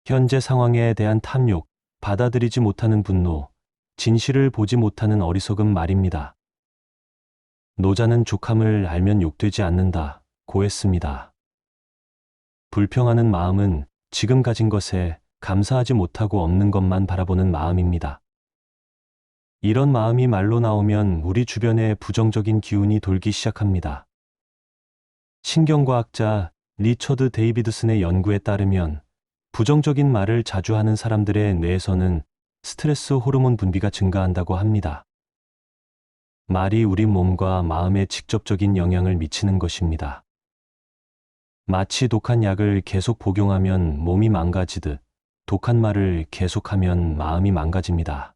현재 상황에 대한 탐욕, 받아들이지 못하는 분노, 진실을 보지 못하는 어리석음 말입니다. 노자는 족함을 알면 욕되지 않는다 고 했습니다. 불평하는 마음은 지금 가진 것에 감사하지 못하고 없는 것만 바라보는 마음입니다. 이런 마음이 말로 나오면 우리 주변에 부정적인 기운이 돌기 시작합니다. 신경과학자 리처드 데이비드슨의 연구에 따르면 부정적인 말을 자주 하는 사람들의 뇌에서는 스트레스 호르몬 분비가 증가한다고 합니다. 말이 우리 몸과 마음에 직접적인 영향을 미치는 것입니다. 마치 독한 약을 계속 복용하면 몸이 망가지듯 독한 말을 계속하면 마음이 망가집니다.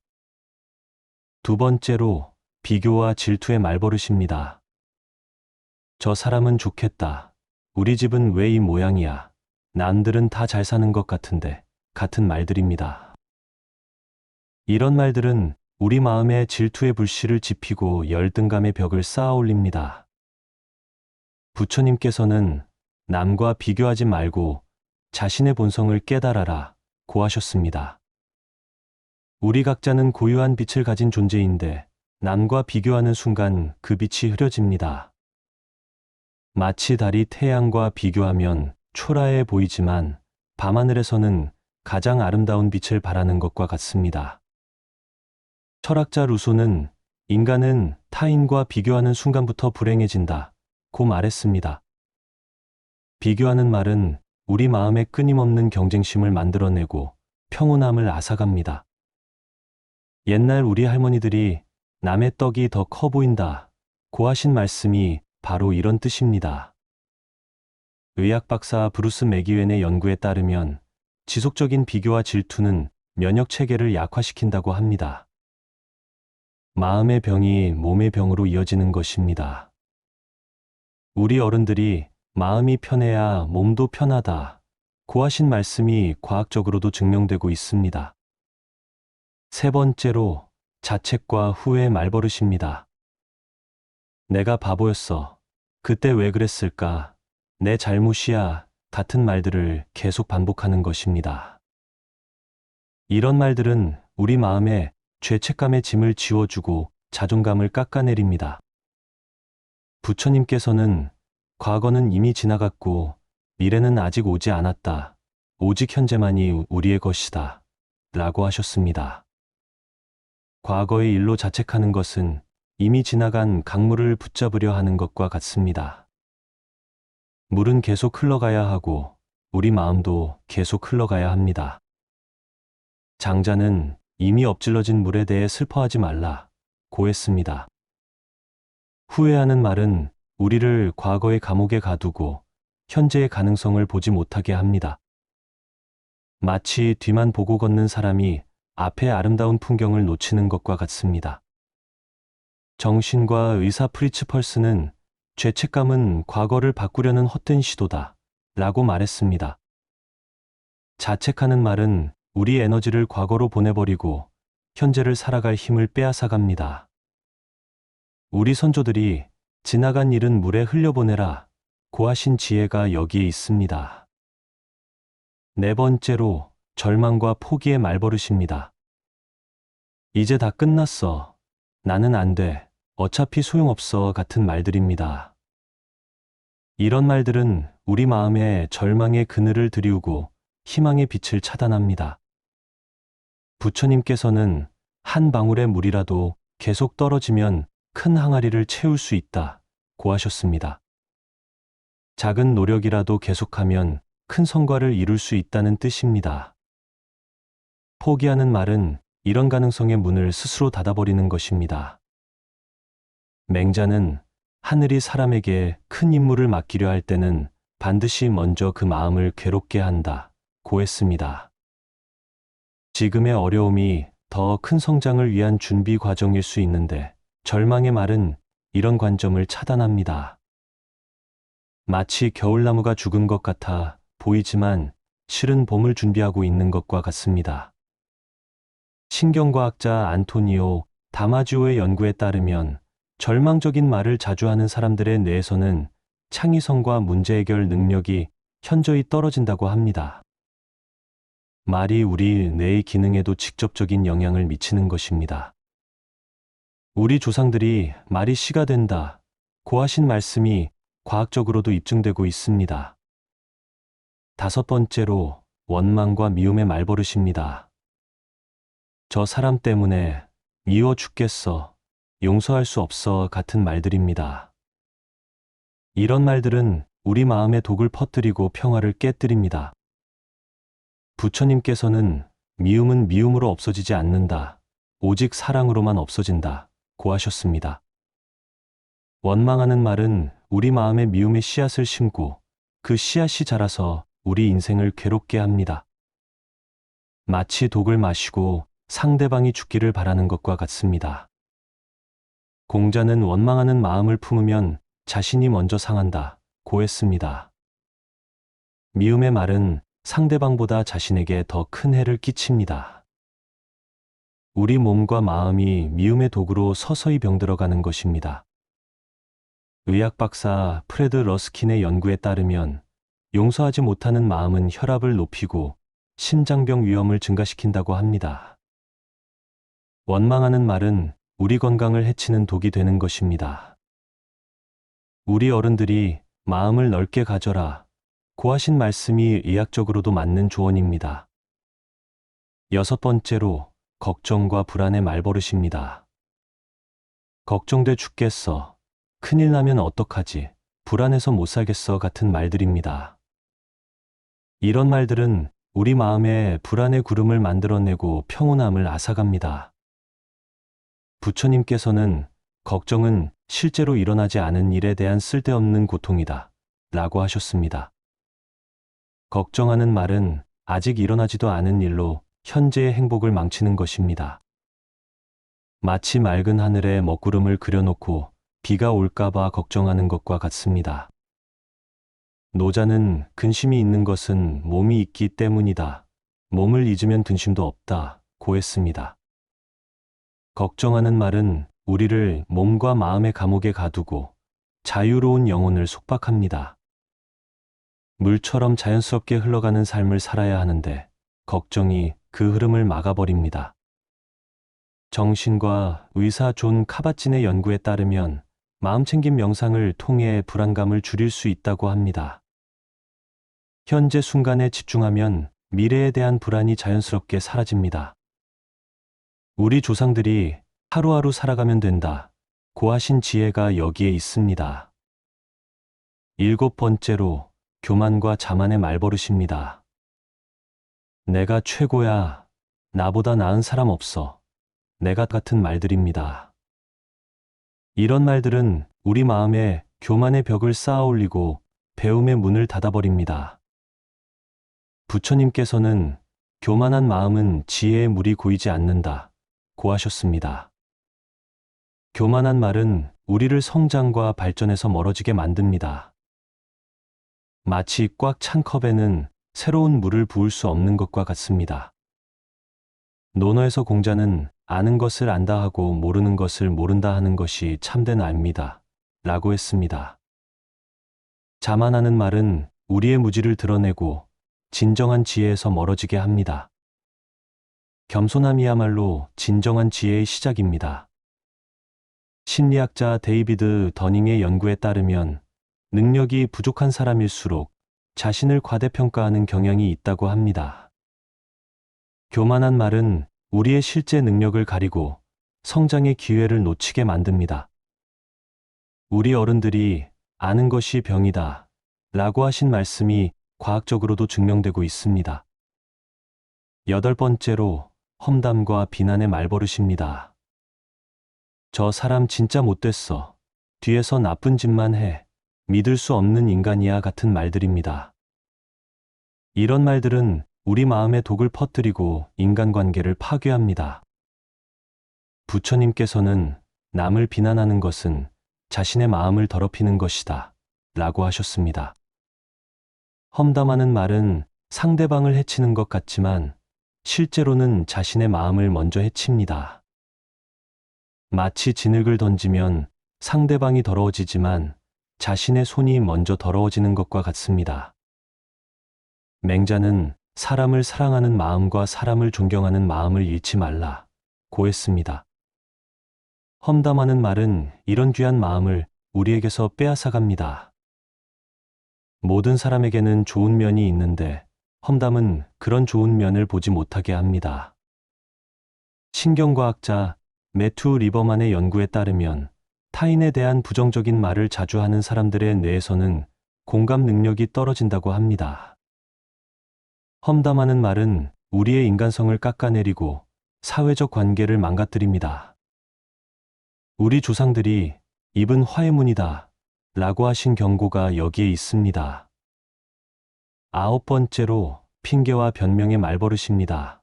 두 번째로 비교와 질투의 말버릇입니다. 저 사람은 좋겠다. 우리 집은 왜 이 모양이야. 남들은 다 잘 사는 것 같은데 같은 말들입니다. 이런 말들은 우리 마음에 질투의 불씨를 지피고 열등감의 벽을 쌓아 올립니다. 부처님께서는 남과 비교하지 말고 자신의 본성을 깨달아라 고 하셨습니다. 우리 각자는 고유한 빛을 가진 존재인데 남과 비교하는 순간 그 빛이 흐려집니다. 마치 달이 태양과 비교하면 초라해 보이지만 밤하늘에서는 가장 아름다운 빛을 발하는 것과 같습니다. 철학자 루소는 인간은 타인과 비교하는 순간부터 불행해진다 고 말했습니다. 비교하는 말은 우리 마음에 끊임없는 경쟁심을 만들어내고 평온함을 앗아갑니다. 옛날 우리 할머니들이 남의 떡이 더 커 보인다 고 하신 말씀이 바로 이런 뜻입니다. 의학 박사 브루스 맥이웬의 연구에 따르면 지속적인 비교와 질투는 면역 체계를 약화시킨다고 합니다. 마음의 병이 몸의 병으로 이어지는 것입니다. 우리 어른들이 마음이 편해야 몸도 편하다 고 하신 말씀이 과학적으로도 증명되고 있습니다. 세 번째로 자책과 후회의 말버릇입니다. 내가 바보였어. 그때 왜 그랬을까? 내 잘못이야. 같은 말들을 계속 반복하는 것입니다. 이런 말들은 우리 마음에 죄책감의 짐을 지워주고 자존감을 깎아내립니다. 부처님께서는 과거는 이미 지나갔고 미래는 아직 오지 않았다. 오직 현재만이 우리의 것이다. 라고 하셨습니다. 과거의 일로 자책하는 것은 이미 지나간 강물을 붙잡으려 하는 것과 같습니다. 물은 계속 흘러가야 하고 우리 마음도 계속 흘러가야 합니다. 장자는 이미 엎질러진 물에 대해 슬퍼하지 말라 고 했습니다. 후회하는 말은 우리를 과거의 감옥에 가두고 현재의 가능성을 보지 못하게 합니다. 마치 뒤만 보고 걷는 사람이 앞의 아름다운 풍경을 놓치는 것과 같습니다. 정신과 의사 프리츠 펄스는 죄책감은 과거를 바꾸려는 헛된 시도다 라고 말했습니다. 자책하는 말은 우리 에너지를 과거로 보내버리고 현재를 살아갈 힘을 빼앗아갑니다. 우리 선조들이 지나간 일은 물에 흘려보내라 고 하신 지혜가 여기에 있습니다. 네 번째로 절망과 포기의 말버릇입니다. 이제 다 끝났어. 나는 안 돼. 어차피 소용없어 같은 말들입니다. 이런 말들은 우리 마음에 절망의 그늘을 드리우고 희망의 빛을 차단합니다. 부처님께서는 한 방울의 물이라도 계속 떨어지면 큰 항아리를 채울 수 있다 고 하셨습니다. 작은 노력이라도 계속하면 큰 성과를 이룰 수 있다는 뜻입니다. 포기하는 말은 이런 가능성의 문을 스스로 닫아버리는 것입니다. 맹자는 하늘이 사람에게 큰 임무를 맡기려 할 때는 반드시 먼저 그 마음을 괴롭게 한다 고 했습니다. 지금의 어려움이 더 큰 성장을 위한 준비 과정일 수 있는데 절망의 말은 이런 관점을 차단합니다. 마치 겨울나무가 죽은 것 같아 보이지만 실은 봄을 준비하고 있는 것과 같습니다. 신경과학자 안토니오 다마지오의 연구에 따르면 절망적인 말을 자주 하는 사람들의 뇌에서는 창의성과 문제 해결 능력이 현저히 떨어진다고 합니다. 말이 우리 뇌의 기능에도 직접적인 영향을 미치는 것입니다. 우리 조상들이 말이 씨가 된다 고 하신 말씀이 과학적으로도 입증되고 있습니다. 다섯 번째로 원망과 미움의 말버릇입니다. 저 사람 때문에 미워 죽겠어, 용서할 수 없어 같은 말들입니다. 이런 말들은 우리 마음에 독을 퍼뜨리고 평화를 깨뜨립니다. 부처님께서는 미움은 미움으로 없어지지 않는다. 오직 사랑으로만 없어진다 고 하셨습니다. 원망하는 말은 우리 마음에 미움의 씨앗을 심고 그 씨앗이 자라서 우리 인생을 괴롭게 합니다. 마치 독을 마시고 상대방이 죽기를 바라는 것과 같습니다. 공자는 원망하는 마음을 품으면 자신이 먼저 상한다 고 했습니다. 미움의 말은 상대방보다 자신에게 더 큰 해를 끼칩니다. 우리 몸과 마음이 미움의 독으로 서서히 병들어가는 것입니다. 의학 박사 프레드 러스킨의 연구에 따르면 용서하지 못하는 마음은 혈압을 높이고 심장병 위험을 증가시킨다고 합니다. 원망하는 말은 우리 건강을 해치는 독이 되는 것입니다. 우리 어른들이 마음을 넓게 가져라 고 하신 말씀이 의학적으로도 맞는 조언입니다. 6번째로 걱정과 불안의 말버릇입니다. 걱정돼 죽겠어. 큰일 나면 어떡하지? 불안해서 못 살겠어 같은 말들입니다. 이런 말들은 우리 마음에 불안의 구름을 만들어내고 평온함을 앗아갑니다. 부처님께서는 걱정은 실제로 일어나지 않은 일에 대한 쓸데없는 고통이다 라고 하셨습니다. 걱정하는 말은 아직 일어나지도 않은 일로 현재의 행복을 망치는 것입니다. 마치 맑은 하늘에 먹구름을 그려놓고 비가 올까봐 걱정하는 것과 같습니다. 노자는 근심이 있는 것은 몸이 있기 때문이다. 몸을 잊으면 근심도 없다 고 했습니다. 걱정하는 말은 우리를 몸과 마음의 감옥에 가두고 자유로운 영혼을 속박합니다. 물처럼 자연스럽게 흘러가는 삶을 살아야 하는데 걱정이 그 흐름을 막아버립니다. 정신과 의사 존 카바진의 연구에 따르면 마음챙김 명상을 통해 불안감을 줄일 수 있다고 합니다. 현재 순간에 집중하면 미래에 대한 불안이 자연스럽게 사라집니다. 우리 조상들이 하루하루 살아가면 된다 고 하신 지혜가 여기에 있습니다. 7번째로 교만과 자만의 말버릇입니다. 내가 최고야. 나보다 나은 사람 없어. 내가 같은 말들입니다. 이런 말들은 우리 마음에 교만의 벽을 쌓아 올리고 배움의 문을 닫아버립니다. 부처님께서는 교만한 마음은 지혜의 물이 고이지 않는다 고 하셨습니다. 교만한 말은 우리를 성장과 발전에서 멀어지게 만듭니다. 마치 꽉 찬 컵에는 새로운 물을 부을 수 없는 것과 같습니다. 논어에서 공자는 아는 것을 안다 하고 모르는 것을 모른다 하는 것이 참된 알미다 라고 했습니다. 자만하는 말은 우리의 무지를 드러내고 진정한 지혜에서 멀어지게 합니다. 겸손함이야말로 진정한 지혜의 시작입니다. 심리학자 데이비드 더닝의 연구에 따르면 능력이 부족한 사람일수록 자신을 과대평가하는 경향이 있다고 합니다. 교만한 말은 우리의 실제 능력을 가리고 성장의 기회를 놓치게 만듭니다. 우리 어른들이 아는 것이 병이다 라고 하신 말씀이 과학적으로도 증명되고 있습니다. 8번째로 험담과 비난의 말버릇입니다. 저 사람 진짜 못됐어. 뒤에서 나쁜 짓만 해. 믿을 수 없는 인간이야 같은 말들입니다. 이런 말들은 우리 마음에 독을 퍼뜨리고 인간관계를 파괴합니다. 부처님께서는 남을 비난하는 것은 자신의 마음을 더럽히는 것이다 라고 하셨습니다. 험담하는 말은 상대방을 해치는 것 같지만 실제로는 자신의 마음을 먼저 해칩니다. 마치 진흙을 던지면 상대방이 더러워지지만 자신의 손이 먼저 더러워지는 것과 같습니다. 맹자는 사람을 사랑하는 마음과 사람을 존경하는 마음을 잃지 말라 고 했습니다. 험담하는 말은 이런 귀한 마음을 우리에게서 빼앗아갑니다. 모든 사람에게는 좋은 면이 있는데 험담은 그런 좋은 면을 보지 못하게 합니다. 신경과학자 매튜 리버만의 연구에 따르면 타인에 대한 부정적인 말을 자주 하는 사람들의 뇌에서는 공감 능력이 떨어진다고 합니다. 험담하는 말은 우리의 인간성을 깎아내리고 사회적 관계를 망가뜨립니다. 우리 조상들이 입은 화해문이다 라고 하신 경고가 여기에 있습니다. 9번째로 핑계와 변명의 말버릇입니다.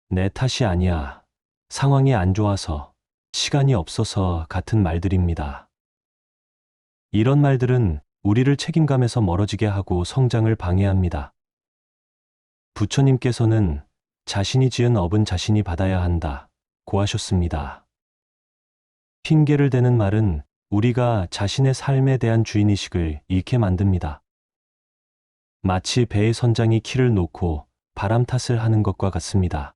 내 탓이 아니야. 상황이 안 좋아서, 시간이 없어서 같은 말들입니다. 이런 말들은 우리를 책임감에서 멀어지게 하고 성장을 방해합니다. 부처님께서는 자신이 지은 업은 자신이 받아야 한다 고 하셨습니다. 핑계를 대는 말은 우리가 자신의 삶에 대한 주인의식을 잃게 만듭니다. 마치 배의 선장이 키를 놓고 바람 탓을 하는 것과 같습니다.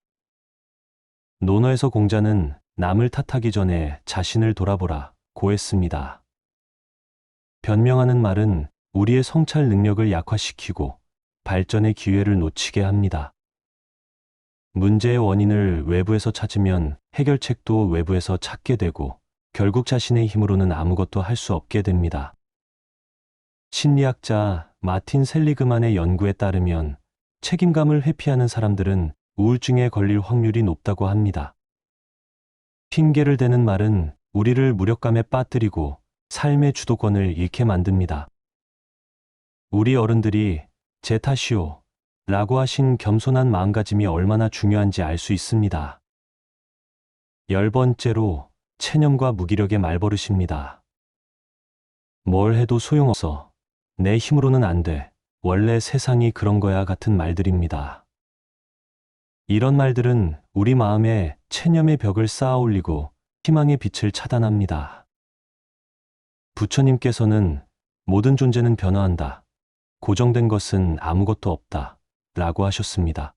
논어에서 공자는 남을 탓하기 전에 자신을 돌아보라 고 했습니다. 변명하는 말은 우리의 성찰 능력을 약화시키고 발전의 기회를 놓치게 합니다. 문제의 원인을 외부에서 찾으면 해결책도 외부에서 찾게 되고 결국 자신의 힘으로는 아무것도 할 수 없게 됩니다. 심리학자 마틴 셀리그만의 연구에 따르면 책임감을 회피하는 사람들은 우울증에 걸릴 확률이 높다고 합니다. 핑계를 대는 말은 우리를 무력감에 빠뜨리고 삶의 주도권을 잃게 만듭니다. 우리 어른들이 제 탓이오 라고 하신 겸손한 마음가짐이 얼마나 중요한지 알 수 있습니다. 10번째로 체념과 무기력의 말버릇입니다. 뭘 해도 소용없어. 내 힘으로는 안 돼. 원래 세상이 그런 거야 같은 말들입니다. 이런 말들은 우리 마음에 체념의 벽을 쌓아 올리고 희망의 빛을 차단합니다. 부처님께서는 모든 존재는 변화한다. 고정된 것은 아무것도 없다. 라고 하셨습니다.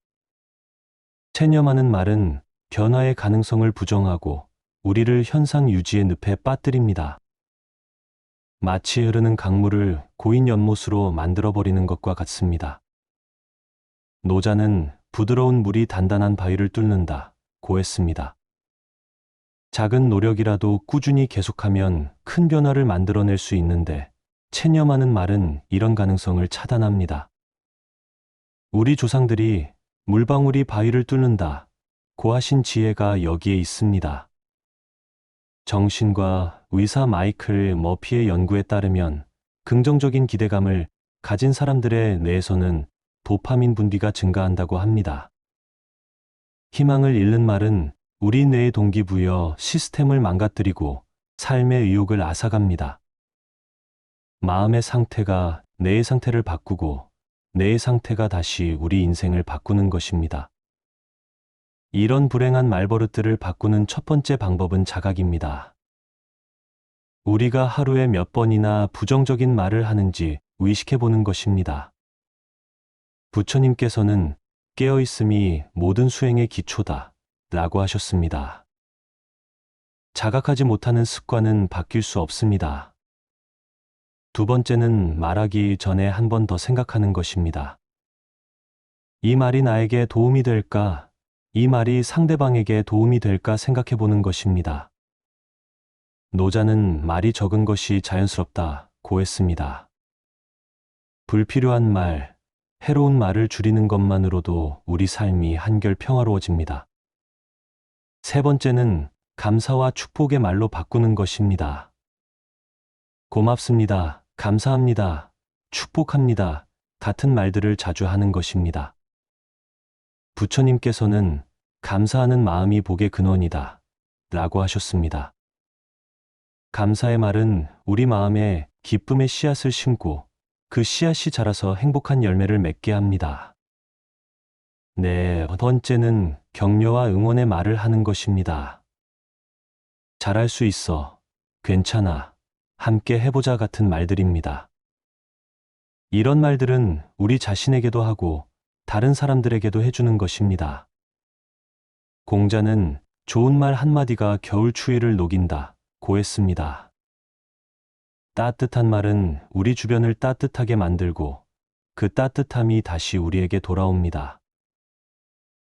체념하는 말은 변화의 가능성을 부정하고 우리를 현상 유지의 늪에 빠뜨립니다. 마치 흐르는 강물을 고인 연못으로 만들어버리는 것과 같습니다. 노자는 부드러운 물이 단단한 바위를 뚫는다 고 했습니다. 작은 노력이라도 꾸준히 계속하면 큰 변화를 만들어낼 수 있는데 체념하는 말은 이런 가능성을 차단합니다. 우리 조상들이 물방울이 바위를 뚫는다 고 하신 지혜가 여기에 있습니다. 정신과 의사 마이클 머피의 연구에 따르면 긍정적인 기대감을 가진 사람들의 뇌에서는 도파민 분비가 증가한다고 합니다. 희망을 잃는 말은 우리 뇌의 동기부여 시스템을 망가뜨리고 삶의 의욕을 앗아갑니다. 마음의 상태가 뇌의 상태를 바꾸고 뇌의 상태가 다시 우리 인생을 바꾸는 것입니다. 이런 불행한 말버릇들을 바꾸는 첫 번째 방법은 자각입니다. 우리가 하루에 몇 번이나 부정적인 말을 하는지 의식해 보는 것입니다. 부처님께서는 깨어있음이 모든 수행의 기초다 라고 하셨습니다. 자각하지 못하는 습관은 바뀔 수 없습니다. 두 번째는 말하기 전에 한 번 더 생각하는 것입니다. 이 말이 나에게 도움이 될까? 이 말이 상대방에게 도움이 될까 생각해 보는 것입니다. 노자는 말이 적은 것이 자연스럽다 고 했습니다. 불필요한 말, 해로운 말을 줄이는 것만으로도 우리 삶이 한결 평화로워집니다. 세 번째는 감사와 축복의 말로 바꾸는 것입니다. 고맙습니다. 감사합니다. 축복합니다. 같은 말들을 자주 하는 것입니다. 부처님께서는 감사하는 마음이 복의 근원이다 라고 하셨습니다. 감사의 말은 우리 마음에 기쁨의 씨앗을 심고 그 씨앗이 자라서 행복한 열매를 맺게 합니다. 네 번째는 격려와 응원의 말을 하는 것입니다. 잘할 수 있어, 괜찮아, 함께 해보자 같은 말들입니다. 이런 말들은 우리 자신에게도 하고 다른 사람들에게도 해주는 것입니다. 공자는 좋은 말 한마디가 겨울 추위를 녹인다 고 했습니다. 따뜻한 말은 우리 주변을 따뜻하게 만들고 그 따뜻함이 다시 우리에게 돌아옵니다.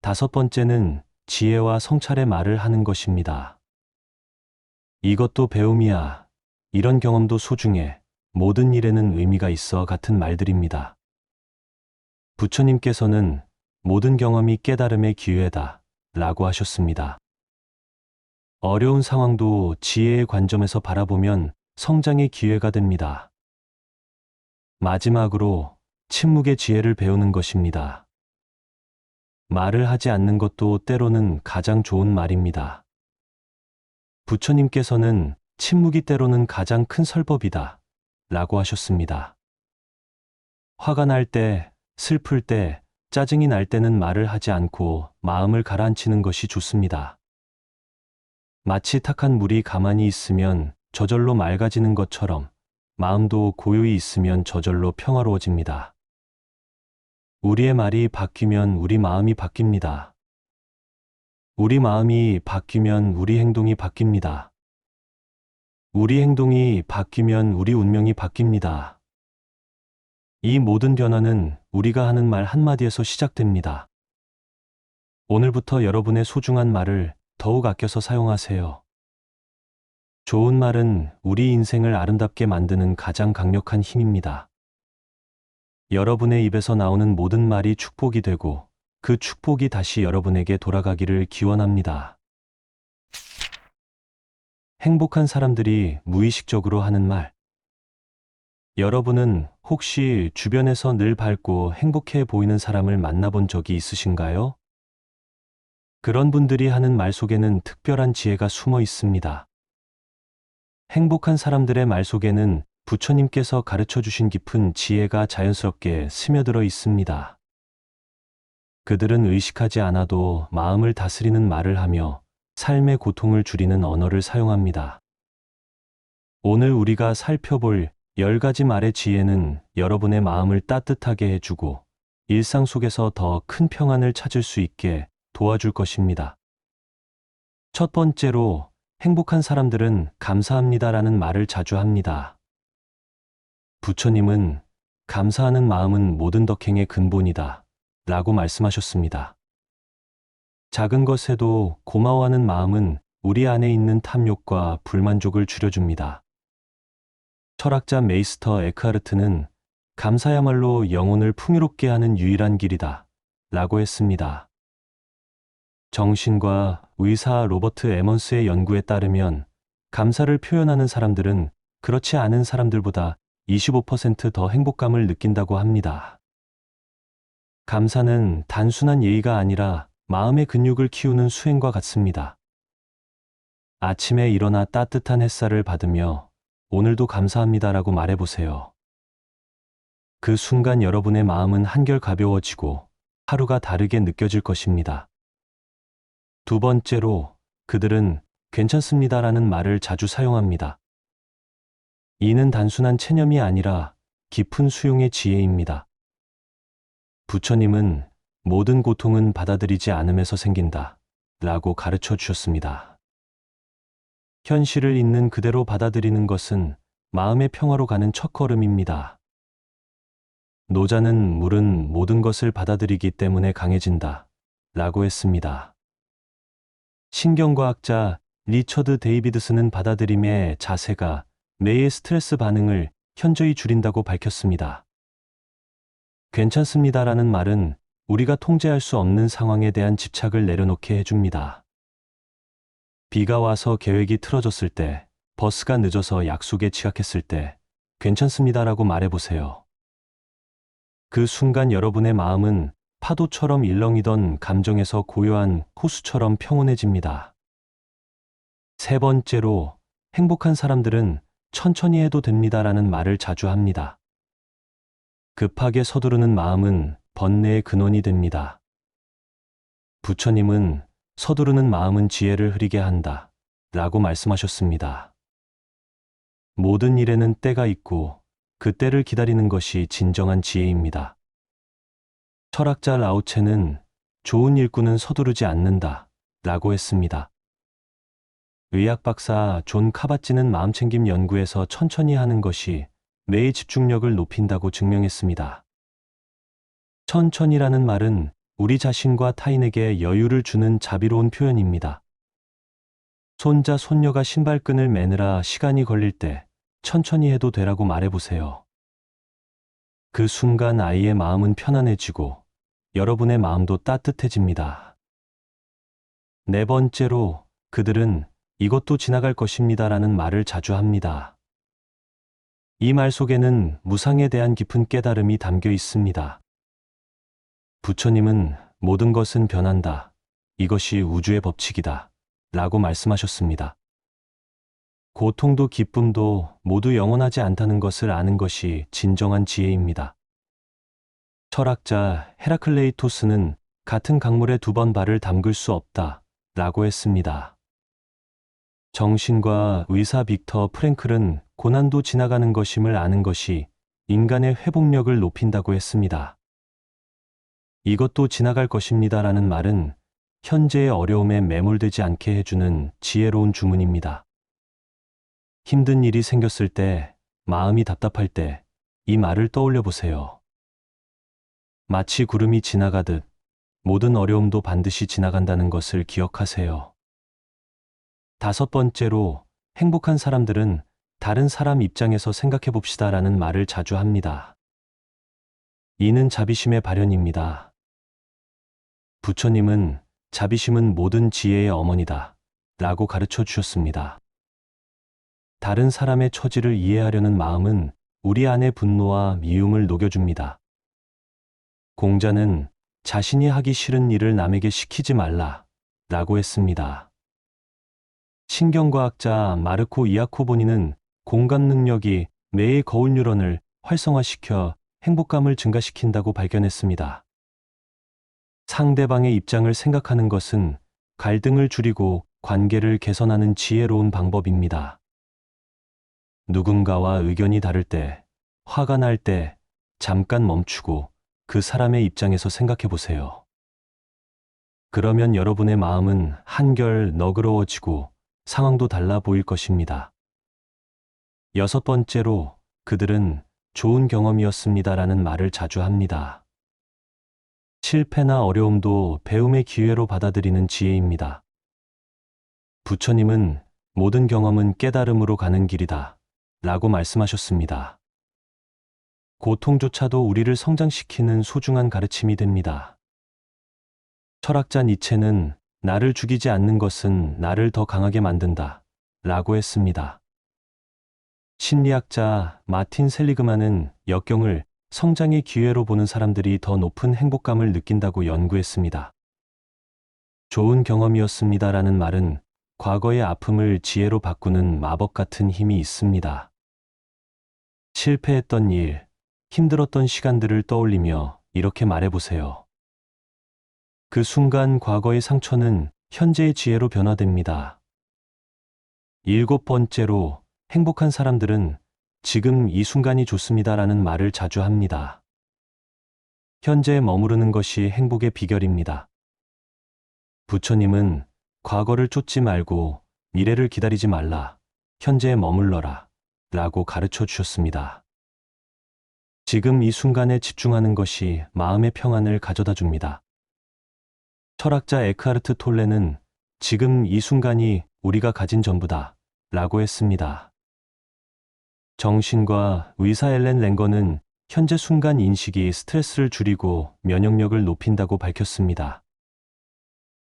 다섯 번째는 지혜와 성찰의 말을 하는 것입니다. 이것도 배움이야. 이런 경험도 소중해. 모든 일에는 의미가 있어 같은 말들입니다. 부처님께서는 모든 경험이 깨달음의 기회다 라고 하셨습니다. 어려운 상황도 지혜의 관점에서 바라보면 성장의 기회가 됩니다. 마지막으로 침묵의 지혜를 배우는 것입니다. 말을 하지 않는 것도 때로는 가장 좋은 말입니다. 부처님께서는 침묵이 때로는 가장 큰 설법이다 라고 하셨습니다. 화가 날 때, 슬플 때, 짜증이 날 때는 말을 하지 않고 마음을 가라앉히는 것이 좋습니다. 마치 탁한 물이 가만히 있으면 저절로 맑아지는 것처럼 마음도 고요히 있으면 저절로 평화로워집니다. 우리의 말이 바뀌면 우리 마음이 바뀝니다. 우리 마음이 바뀌면 우리 행동이 바뀝니다. 우리 행동이 바뀌면 우리 운명이 바뀝니다. 이 모든 변화는 우리가 하는 말 한마디에서 시작됩니다. 오늘부터 여러분의 소중한 말을 더욱 아껴서 사용하세요. 좋은 말은 우리 인생을 아름답게 만드는 가장 강력한 힘입니다. 여러분의 입에서 나오는 모든 말이 축복이 되고 그 축복이 다시 여러분에게 돌아가기를 기원합니다. 행복한 사람들이 무의식적으로 하는 말. 여러분은 혹시 주변에서 늘 밝고 행복해 보이는 사람을 만나본 적이 있으신가요? 그런 분들이 하는 말 속에는 특별한 지혜가 숨어 있습니다. 행복한 사람들의 말 속에는 부처님께서 가르쳐 주신 깊은 지혜가 자연스럽게 스며들어 있습니다. 그들은 의식하지 않아도 마음을 다스리는 말을 하며 삶의 고통을 줄이는 언어를 사용합니다. 오늘 우리가 살펴볼 10가지 말의 지혜는 여러분의 마음을 따뜻하게 해주고 일상 속에서 더 큰 평안을 찾을 수 있게 도와줄 것입니다. 첫 번째로, 행복한 사람들은 감사합니다라는 말을 자주 합니다. 부처님은 감사하는 마음은 모든 덕행의 근본이다 라고 말씀하셨습니다. 작은 것에도 고마워하는 마음은 우리 안에 있는 탐욕과 불만족을 줄여줍니다. 철학자 메이스터 에크하르트는 감사야말로 영혼을 풍요롭게 하는 유일한 길이다 라고 했습니다. 정신과 의사 로버트 에먼스의 연구에 따르면 감사를 표현하는 사람들은 그렇지 않은 사람들보다 25% 더 행복감을 느낀다고 합니다. 감사는 단순한 예의가 아니라 마음의 근육을 키우는 수행과 같습니다. 아침에 일어나 따뜻한 햇살을 받으며 오늘도 감사합니다라고 말해보세요. 그 순간 여러분의 마음은 한결 가벼워지고 하루가 다르게 느껴질 것입니다. 두 번째로, 그들은 괜찮습니다라는 말을 자주 사용합니다. 이는 단순한 체념이 아니라 깊은 수용의 지혜입니다. 부처님은 모든 고통은 받아들이지 않음에서 생긴다 라고 가르쳐 주셨습니다. 현실을 있는 그대로 받아들이는 것은 마음의 평화로 가는 첫걸음입니다. 노자는 물은 모든 것을 받아들이기 때문에 강해진다 라고 했습니다. 신경과학자 리처드 데이비드슨은 받아들임의 자세가 뇌의 스트레스 반응을 현저히 줄인다고 밝혔습니다. 괜찮습니다라는 말은 우리가 통제할 수 없는 상황에 대한 집착을 내려놓게 해줍니다. 비가 와서 계획이 틀어졌을 때, 버스가 늦어서 약속에 지각했을 때, 괜찮습니다라고 말해보세요. 그 순간 여러분의 마음은 파도처럼 일렁이던 감정에서 고요한 호수처럼 평온해집니다. 세 번째로, 행복한 사람들은 천천히 해도 됩니다라는 말을 자주 합니다. 급하게 서두르는 마음은 번뇌의 근원이 됩니다. 부처님은 서두르는 마음은 지혜를 흐리게 한다 라고 말씀하셨습니다. 모든 일에는 때가 있고 그 때를 기다리는 것이 진정한 지혜입니다. 철학자 라오체는 좋은 일꾼은 서두르지 않는다 라고 했습니다. 의학 박사 존 카바찌는 마음챙김 연구에서 천천히 하는 것이 뇌의 집중력을 높인다고 증명했습니다. 천천히라는 말은 우리 자신과 타인에게 여유를 주는 자비로운 표현입니다. 손자, 손녀가 신발끈을 매느라 시간이 걸릴 때 천천히 해도 되라고 말해보세요. 그 순간 아이의 마음은 편안해지고 여러분의 마음도 따뜻해집니다. 네 번째로, 그들은 이것도 지나갈 것입니다라는 말을 자주 합니다. 이 말 속에는 무상에 대한 깊은 깨달음이 담겨 있습니다. 부처님은 모든 것은 변한다. 이것이 우주의 법칙이다. 라고 말씀하셨습니다. 고통도 기쁨도 모두 영원하지 않다는 것을 아는 것이 진정한 지혜입니다. 철학자 헤라클레이토스는 같은 강물에 2번 발을 담글 수 없다. 라고 했습니다. 정신과 의사 빅터 프랭클은 고난도 지나가는 것임을 아는 것이 인간의 회복력을 높인다고 했습니다. 이것도 지나갈 것입니다라는 말은 현재의 어려움에 매몰되지 않게 해주는 지혜로운 주문입니다. 힘든 일이 생겼을 때, 마음이 답답할 때 이 말을 떠올려 보세요. 마치 구름이 지나가듯 모든 어려움도 반드시 지나간다는 것을 기억하세요. 5번째로, 행복한 사람들은 다른 사람 입장에서 생각해 봅시다라는 말을 자주 합니다. 이는 자비심의 발현입니다. 부처님은 자비심은 모든 지혜의 어머니다. 라고 가르쳐 주셨습니다. 다른 사람의 처지를 이해하려는 마음은 우리 안의 분노와 미움을 녹여줍니다. 공자는 자신이 하기 싫은 일을 남에게 시키지 말라. 라고 했습니다. 신경과학자 마르코 이아코보니는 공감 능력이 뇌의 거울 뉴런을 활성화시켜 행복감을 증가시킨다고 발견했습니다. 상대방의 입장을 생각하는 것은 갈등을 줄이고 관계를 개선하는 지혜로운 방법입니다. 누군가와 의견이 다를 때, 화가 날 때 잠깐 멈추고 그 사람의 입장에서 생각해 보세요. 그러면 여러분의 마음은 한결 너그러워지고 상황도 달라 보일 것입니다. 6번째로, 그들은 좋은 경험이었습니다라는 말을 자주 합니다. 실패나 어려움도 배움의 기회로 받아들이는 지혜입니다. 부처님은 모든 경험은 깨달음으로 가는 길이다. 라고 말씀하셨습니다. 고통조차도 우리를 성장시키는 소중한 가르침이 됩니다. 철학자 니체는 나를 죽이지 않는 것은 나를 더 강하게 만든다. 라고 했습니다. 심리학자 마틴 셀리그만은 역경을 성장의 기회로 보는 사람들이 더 높은 행복감을 느낀다고 연구했습니다. 좋은 경험이었습니다라는 말은 과거의 아픔을 지혜로 바꾸는 마법 같은 힘이 있습니다. 실패했던 일, 힘들었던 시간들을 떠올리며 이렇게 말해보세요. 그 순간 과거의 상처는 현재의 지혜로 변화됩니다. 7번째로, 행복한 사람들은 지금 이 순간이 좋습니다라는 말을 자주 합니다. 현재에 머무르는 것이 행복의 비결입니다. 부처님은 과거를 쫓지 말고 미래를 기다리지 말라, 현재에 머물러라 라고 가르쳐 주셨습니다. 지금 이 순간에 집중하는 것이 마음의 평안을 가져다 줍니다. 철학자 에크하르트 톨레는 지금 이 순간이 우리가 가진 전부다 라고 했습니다. 정신과 의사 엘렌 랭거는 현재 순간 인식이 스트레스를 줄이고 면역력을 높인다고 밝혔습니다.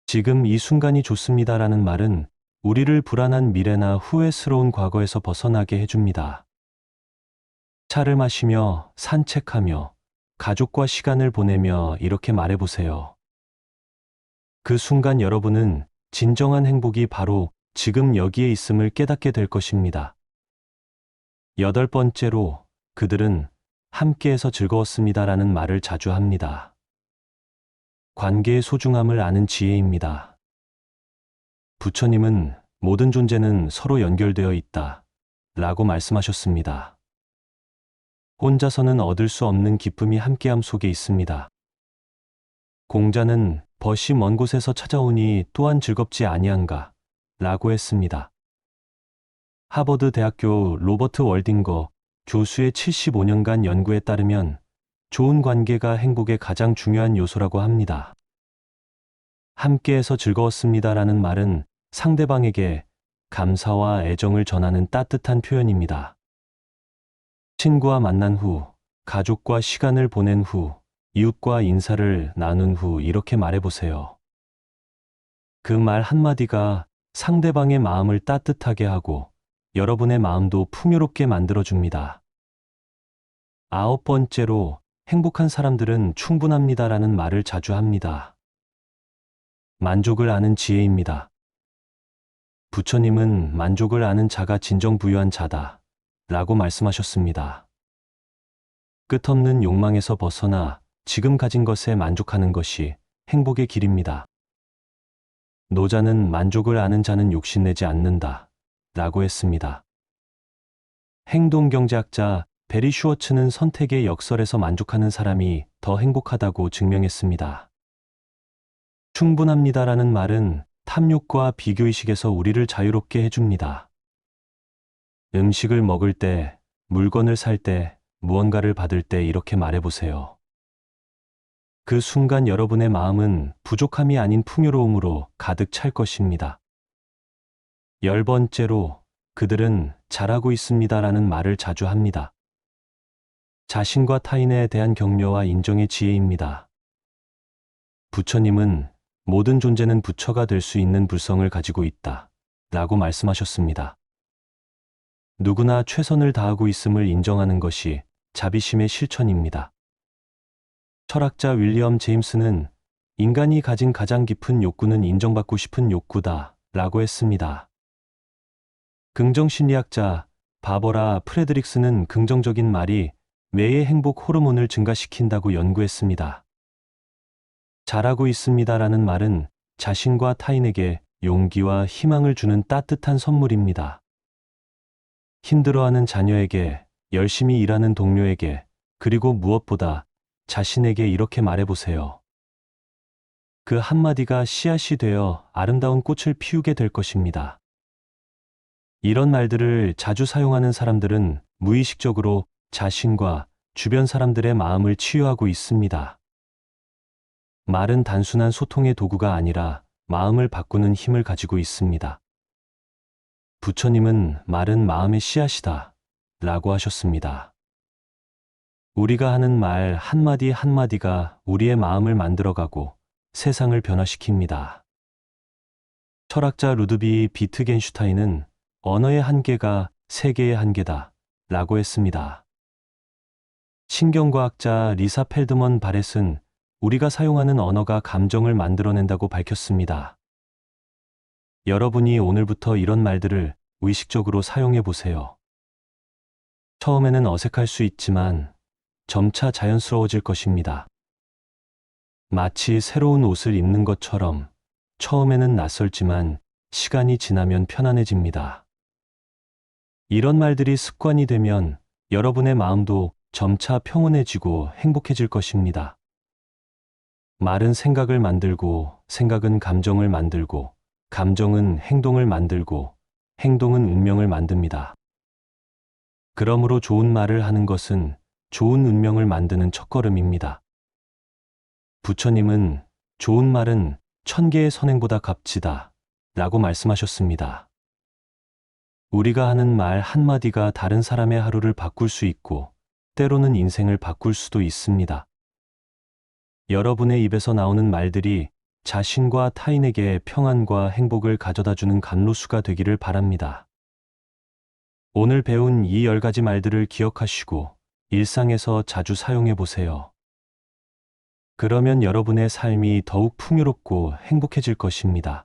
지금 이 순간이 좋습니다라는 말은 우리를 불안한 미래나 후회스러운 과거에서 벗어나게 해줍니다. 차를 마시며 산책하며 가족과 시간을 보내며 이렇게 말해보세요. 그 순간 여러분은 진정한 행복이 바로 지금 여기에 있음을 깨닫게 될 것입니다. 8번째로, 그들은 함께해서 즐거웠습니다라는 말을 자주 합니다. 관계의 소중함을 아는 지혜입니다. 부처님은 모든 존재는 서로 연결되어 있다 라고 말씀하셨습니다. 혼자서는 얻을 수 없는 기쁨이 함께함 속에 있습니다. 공자는 벗이 먼 곳에서 찾아오니 또한 즐겁지 아니한가 라고 했습니다. 하버드 대학교 로버트 월딩거 교수의 75년간 연구에 따르면 좋은 관계가 행복의 가장 중요한 요소라고 합니다. 함께해서 즐거웠습니다라는 말은 상대방에게 감사와 애정을 전하는 따뜻한 표현입니다. 친구와 만난 후, 가족과 시간을 보낸 후, 이웃과 인사를 나눈 후 이렇게 말해보세요. 그 말 한마디가 상대방의 마음을 따뜻하게 하고 여러분의 마음도 풍요롭게 만들어줍니다. 9번째로, 행복한 사람들은 충분합니다라는 말을 자주 합니다. 만족을 아는 지혜입니다. 부처님은 만족을 아는 자가 진정 부유한 자다 라고 말씀하셨습니다. 끝없는 욕망에서 벗어나 지금 가진 것에 만족하는 것이 행복의 길입니다. 노자는 만족을 아는 자는 욕심내지 않는다 라고 했습니다. 행동경제학자 베리 슈워츠는 선택의 역설에서 만족하는 사람이 더 행복하다고 증명했습니다. 충분합니다라는 말은 탐욕과 비교의식에서 우리를 자유롭게 해줍니다. 음식을 먹을 때, 물건을 살 때, 무언가를 받을 때 이렇게 말해보세요. 그 순간 여러분의 마음은 부족함이 아닌 풍요로움으로 가득 찰 것입니다. 10번째로, 그들은 잘하고 있습니다라는 말을 자주 합니다. 자신과 타인에 대한 격려와 인정의 지혜입니다. 부처님은 모든 존재는 부처가 될 수 있는 불성을 가지고 있다 라고 말씀하셨습니다. 누구나 최선을 다하고 있음을 인정하는 것이 자비심의 실천입니다. 철학자 윌리엄 제임스는 인간이 가진 가장 깊은 욕구는 인정받고 싶은 욕구다 라고 했습니다. 긍정심리학자 바버라 프레드릭스는 긍정적인 말이 뇌의 행복 호르몬을 증가시킨다고 연구했습니다. 잘하고 있습니다라는 말은 자신과 타인에게 용기와 희망을 주는 따뜻한 선물입니다. 힘들어하는 자녀에게, 열심히 일하는 동료에게, 그리고 무엇보다 자신에게 이렇게 말해보세요. 그 한마디가 씨앗이 되어 아름다운 꽃을 피우게 될 것입니다. 이런 말들을 자주 사용하는 사람들은 무의식적으로 자신과 주변 사람들의 마음을 치유하고 있습니다. 말은 단순한 소통의 도구가 아니라 마음을 바꾸는 힘을 가지고 있습니다. 부처님은 말은 마음의 씨앗이다 라고 하셨습니다. 우리가 하는 말 한마디 한마디가 우리의 마음을 만들어가고 세상을 변화시킵니다. 철학자 루드비 비트겐슈타인은 언어의 한계가 세계의 한계다 라고 했습니다. 신경과학자 리사 펠드먼 바렛은 우리가 사용하는 언어가 감정을 만들어낸다고 밝혔습니다. 여러분이 오늘부터 이런 말들을 의식적으로 사용해 보세요. 처음에는 어색할 수 있지만 점차 자연스러워질 것입니다. 마치 새로운 옷을 입는 것처럼 처음에는 낯설지만 시간이 지나면 편안해집니다. 이런 말들이 습관이 되면 여러분의 마음도 점차 평온해지고 행복해질 것입니다. 말은 생각을 만들고, 생각은 감정을 만들고, 감정은 행동을 만들고, 행동은 운명을 만듭니다. 그러므로 좋은 말을 하는 것은 좋은 운명을 만드는 첫걸음입니다. 부처님은 좋은 말은 1000개의 선행보다 값지다 라고 말씀하셨습니다. 우리가 하는 말 한마디가 다른 사람의 하루를 바꿀 수 있고, 때로는 인생을 바꿀 수도 있습니다. 여러분의 입에서 나오는 말들이 자신과 타인에게 평안과 행복을 가져다주는 감로수가 되기를 바랍니다. 오늘 배운 이 10가지 말들을 기억하시고 일상에서 자주 사용해 보세요. 그러면 여러분의 삶이 더욱 풍요롭고 행복해질 것입니다.